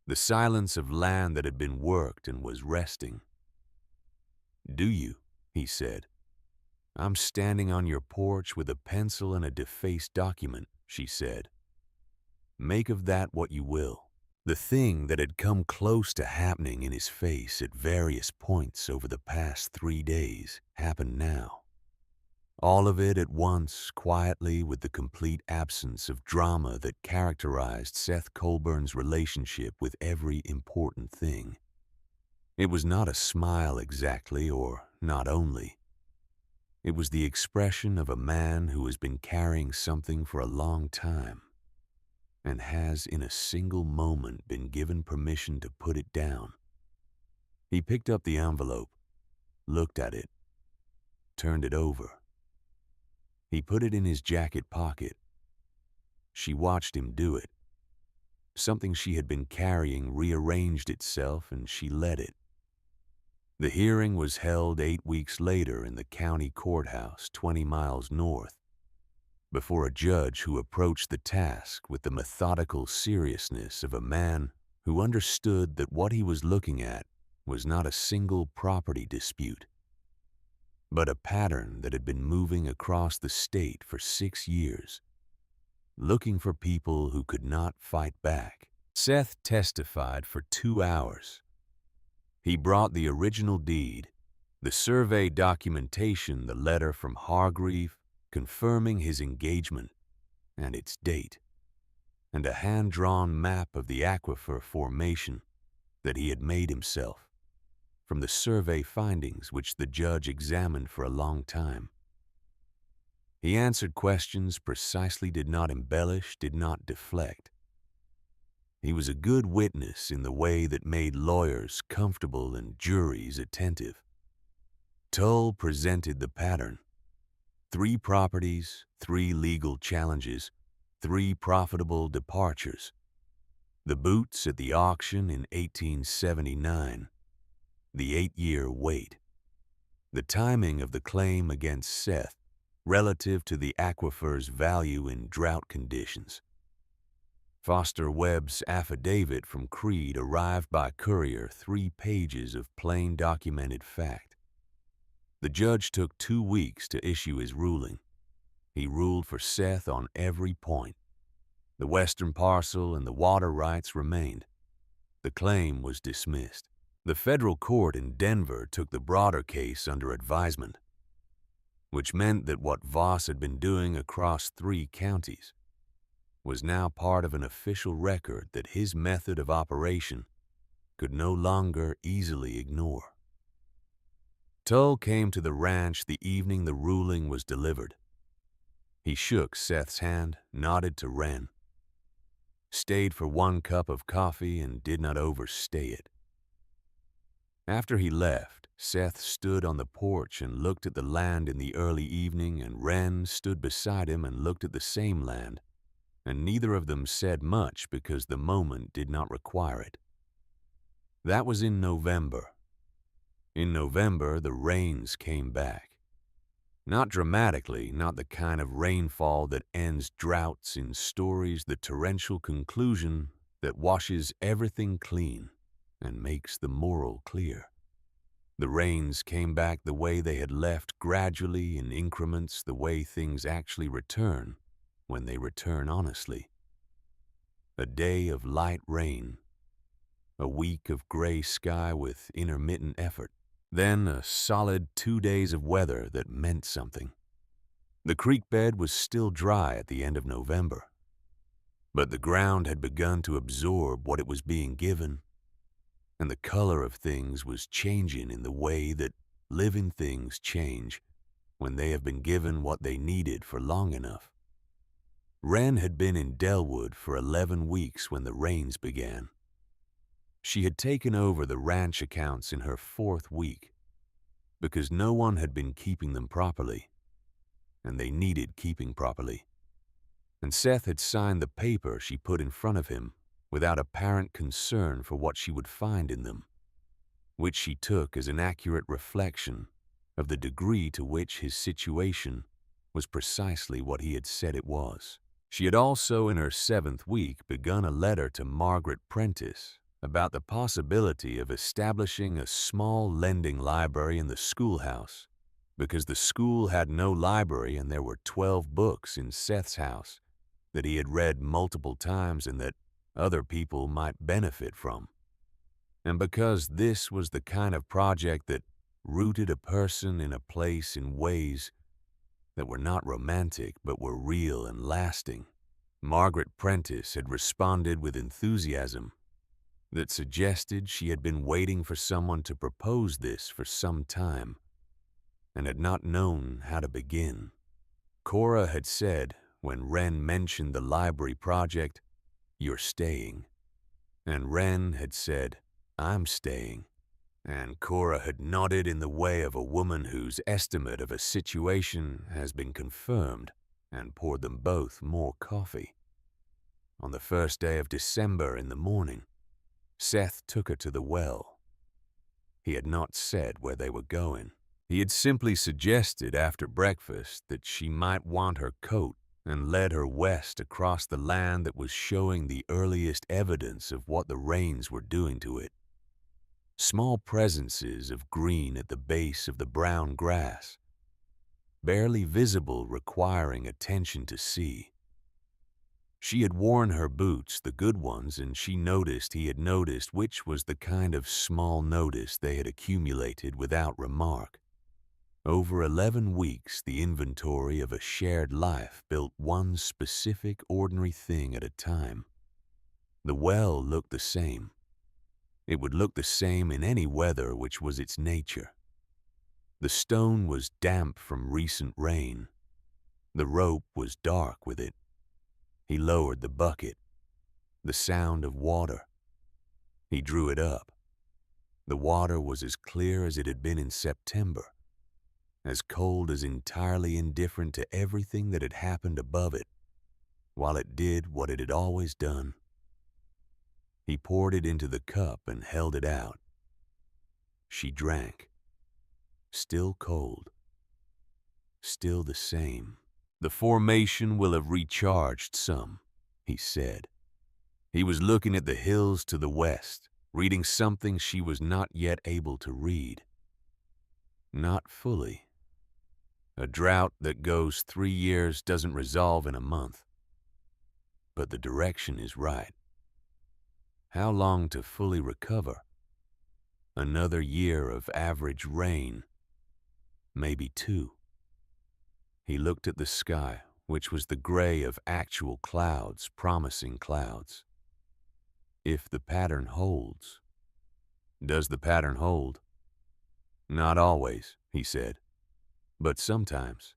the silence of land that had been worked and was resting. "Do you?" he said. "I'm standing on your porch with a pencil and a defaced document," she said. "Make of that what you will." The thing that had come close to happening in his face at various points over the past 3 days happened now. All of it at once, quietly, with the complete absence of drama that characterized Seth Colburn's relationship with every important thing. It was not a smile exactly, or not only. It was the expression of a man who has been carrying something for a long time and has in a single moment been given permission to put it down. He picked up the envelope, looked at it, turned it over. He put it in his jacket pocket. She watched him do it. Something she had been carrying rearranged itself, and she let it. The hearing was held 8 weeks later in the county courthouse 20 miles north, before a judge who approached the task with the methodical seriousness of a man who understood that what he was looking at was not a single property dispute, but a pattern that had been moving across the state for 6 years, looking for people who could not fight back. Seth testified for 2 hours. He brought the original deed, the survey documentation, the letter from Hargreave confirming his engagement and its date, and a hand-drawn map of the aquifer formation that he had made himself from the survey findings which the judge examined for a long time. He answered questions precisely, did not embellish, did not deflect. He was a good witness in the way that made lawyers comfortable and juries attentive. Tull presented the pattern. 3 properties, 3 legal challenges, 3 profitable departures. The boots at the auction in 1879. The 8-year wait. The timing of the claim against Seth relative to the aquifer's value in drought conditions. Foster Webb's affidavit from Creed arrived by courier, 3 pages of plain documented fact. The judge took 2 weeks to issue his ruling. He ruled for Seth on every point. The western parcel and the water rights remained. The claim was dismissed. The federal court in Denver took the broader case under advisement, which meant that what Voss had been doing across 3 counties was now part of an official record that his method of operation could no longer easily ignore. Tull came to the ranch the evening the ruling was delivered. He shook Seth's hand, nodded to Wren, stayed for 1 cup of coffee, and did not overstay it. After he left, Seth stood on the porch and looked at the land in the early evening, and Wren stood beside him and looked at the same land, and neither of them said much because the moment did not require it. That was in November. In November, the rains came back. Not dramatically, not the kind of rainfall that ends droughts in stories, the torrential conclusion that washes everything clean and makes the moral clear. The rains came back the way they had left, gradually, in increments, the way things actually return when they return honestly. A day of light rain, a week of gray sky with intermittent effort, then a solid 2 days of weather that meant something. The creek bed was still dry at the end of November, but the ground had begun to absorb what it was being given, and the color of things was changing in the way that living things change when they have been given what they needed for long enough. Wren had been in Delwood for 11 weeks when the rains began. She had taken over the ranch accounts in her 4th week because no one had been keeping them properly, and they needed keeping properly. And Seth had signed the paper she put in front of him without apparent concern for what she would find in them, which she took as an accurate reflection of the degree to which his situation was precisely what he had said it was. She had also, in her 7th week, begun a letter to Margaret Prentice about the possibility of establishing a small lending library in the schoolhouse, because the school had no library and there were 12 books in Seth's house that he had read multiple times and that other people might benefit from. And because this was the kind of project that rooted a person in a place in ways that were not romantic but were real and lasting. Margaret Prentice had responded with enthusiasm that suggested she had been waiting for someone to propose this for some time and had not known how to begin. Cora had said, when Wren mentioned the library project, "You're staying." And Wren had said, "I'm staying." And Cora had nodded in the way of a woman whose estimate of a situation has been confirmed, and poured them both more coffee. On the first day of December in the morning, Seth took her to the well. He had not said where they were going. He had simply suggested after breakfast that she might want her coat and led her west across the land that was showing the earliest evidence of what the rains were doing to it. Small presences of green at the base of the brown grass, barely visible, requiring attention to see. She had worn her boots, the good ones, and she noticed he had noticed, which was the kind of small notice they had accumulated without remark. Over 11 weeks, the inventory of a shared life built one specific ordinary thing at a time. The well looked the same. It would look the same in any weather, which was its nature. The stone was damp from recent rain. The rope was dark with it. He lowered the bucket. The sound of water. He drew it up. The water was as clear as it had been in September, as cold, as entirely indifferent to everything that had happened above it, while it did what it had always done. He poured it into the cup and held it out. She drank. Still cold. Still the same. "The formation will have recharged some," he said. He was looking at the hills to the west, reading something she was not yet able to read. Not fully. A drought that goes 3 years doesn't resolve in a month. But the direction is right. How long to fully recover? Another year of average rain. Maybe 2. He looked at the sky, which was the gray of actual clouds, promising clouds. If the pattern holds. Does the pattern hold? Not always, he said, but sometimes.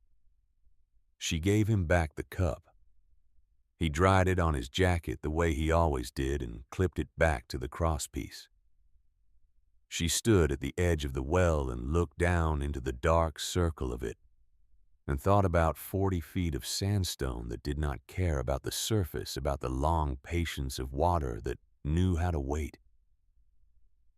She gave him back the cup. He dried it on his jacket the way he always did and clipped it back to the crosspiece. She stood at the edge of the well and looked down into the dark circle of it, and thought about 40 feet of sandstone that did not care about the surface, about the long patience of water that knew how to wait.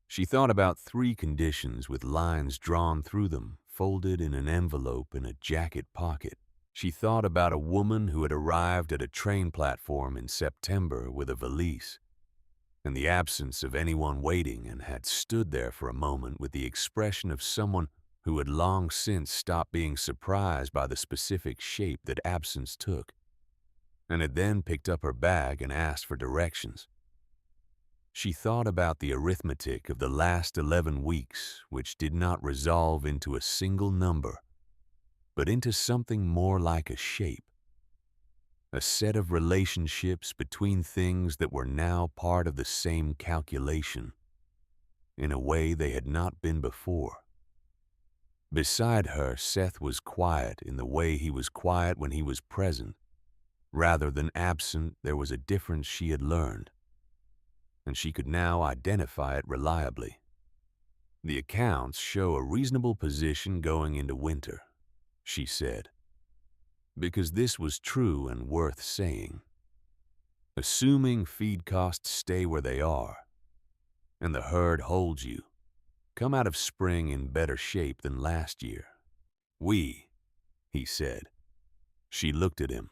She thought about 3 conditions with lines drawn through them, folded in an envelope in a jacket pocket. She thought about a woman who had arrived at a train platform in September with a valise, and the absence of anyone waiting, and had stood there for a moment with the expression of someone who had long since stopped being surprised by the specific shape that absence took, and had then picked up her bag and asked for directions. She thought about the arithmetic of the last 11 weeks, which did not resolve into a single number, but into something more like a shape, a set of relationships between things that were now part of the same calculation, in a way they had not been before. Beside her, Seth was quiet in the way he was quiet when he was present. Rather than absent, there was a difference she had learned, and she could now identify it reliably. "The accounts show a reasonable position going into winter," she said, because this was true and worth saying. "Assuming feed costs stay where they are, and the herd holds you, come out of spring in better shape than last year." "We," he said. She looked at him.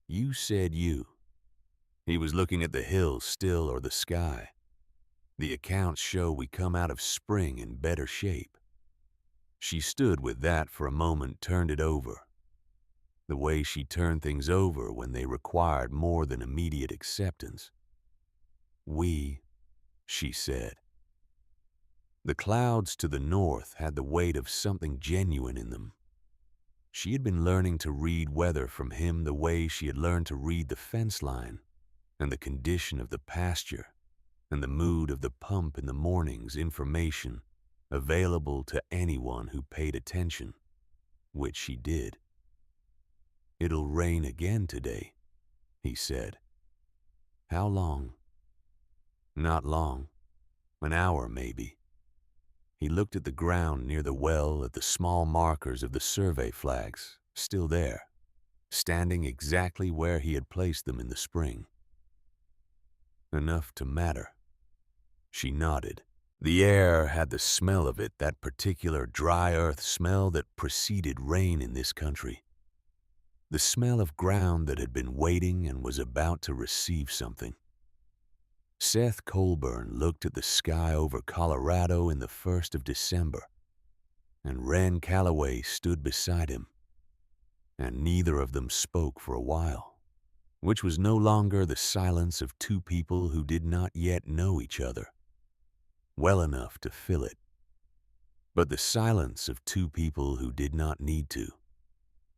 "You said you." He was looking at the hills still, or the sky. "The accounts show we come out of spring in better shape." She stood with that for a moment, turned it over. The way she turned things over when they required more than immediate acceptance. "We," she said. The clouds to the north had the weight of something genuine in them. She had been learning to read weather from him the way she had learned to read the fence line and the condition of the pasture and the mood of the pump in the morning's information available to anyone who paid attention, which she did. "It'll rain again today," he said. "How long?" "Not long. An hour, maybe." He looked at the ground near the well at the small markers of the survey flags, still there, standing exactly where he had placed them in the spring. "Enough to matter." She nodded. The air had the smell of it, that particular dry earth smell that preceded rain in this country. The smell of ground that had been waiting and was about to receive something. Seth Coburn looked at the sky over Colorado in the 1st of December, and Wren Calloway stood beside him, and neither of them spoke for a while, which was no longer the silence of two people who did not yet know each other well enough to fill it, but the silence of two people who did not need to,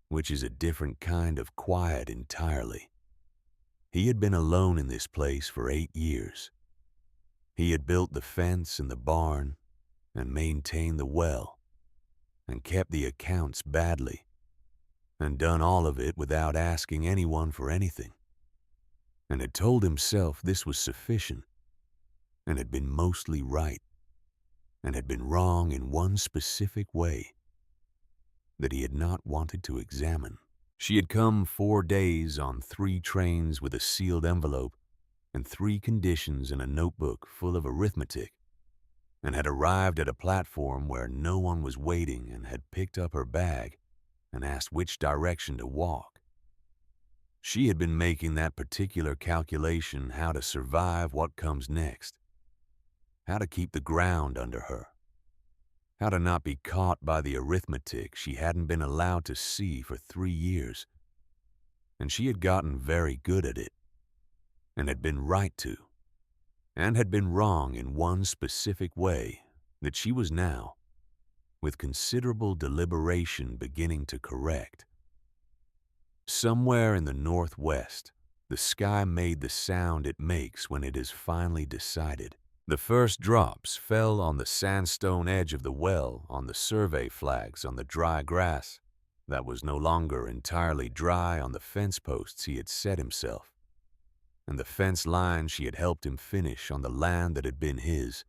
which is a different kind of quiet entirely. He had been alone in this place for 8 years. He had built the fence and the barn and maintained the well and kept the accounts badly and done all of it without asking anyone for anything, and had told himself this was sufficient and had been mostly right and had been wrong in one specific way that he had not wanted to examine. She had come 4 days on 3 trains with a sealed envelope and 3 conditions in a notebook full of arithmetic, and had arrived at a platform where no one was waiting and had picked up her bag and asked which direction to walk. She had been making that particular calculation how to survive what comes next, how to keep the ground under her, how to not be caught by the arithmetic she hadn't been allowed to see for 3 years. And she had gotten very good at it, and had been right to, and had been wrong in one specific way that she was now, with considerable deliberation, beginning to correct. Somewhere in the northwest, the sky made the sound it makes when it is finally decided. The first drops fell on the sandstone edge of the well, on the survey flags, on the dry grass that was no longer entirely dry, on the fence posts he had set himself, and the fence line she had helped him finish on the land that had been his,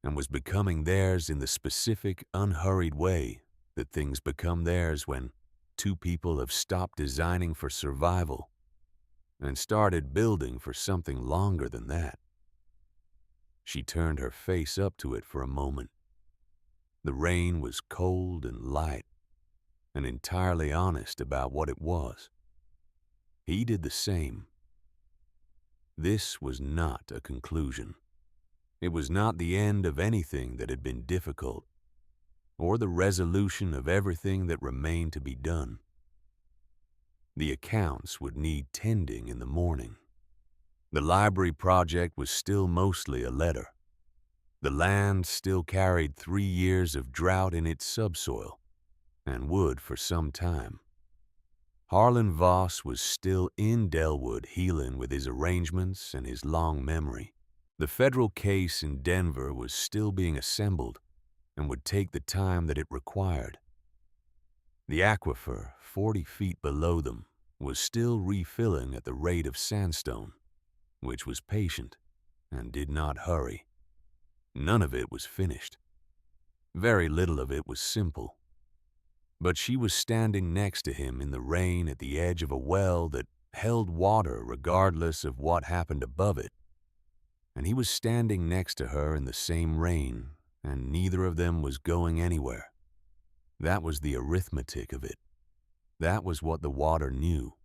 and was becoming theirs in the specific, unhurried way that things become theirs when two people have stopped designing for survival and started building for something longer than that. She turned her face up to it for a moment. The rain was cold and light, and entirely honest about what it was. He did the same. This was not a conclusion. It was not the end of anything that had been difficult, or the resolution of everything that remained to be done. The accounts would need tending in the morning. The library project was still mostly a letter. The land still carried 3 years of drought in its subsoil, and would for some time. Harlan Voss was still in Delwood, healing with his arrangements and his long memory. The federal case in Denver was still being assembled and would take the time that it required. The aquifer, 40 feet below them, was still refilling at the rate of sandstone, which was patient and did not hurry. None of it was finished. Very little of it was simple. But she was standing next to him in the rain at the edge of a well that held water regardless of what happened above it. And he was standing next to her in the same rain, and neither of them was going anywhere. That was the arithmetic of it. That was what the water knew.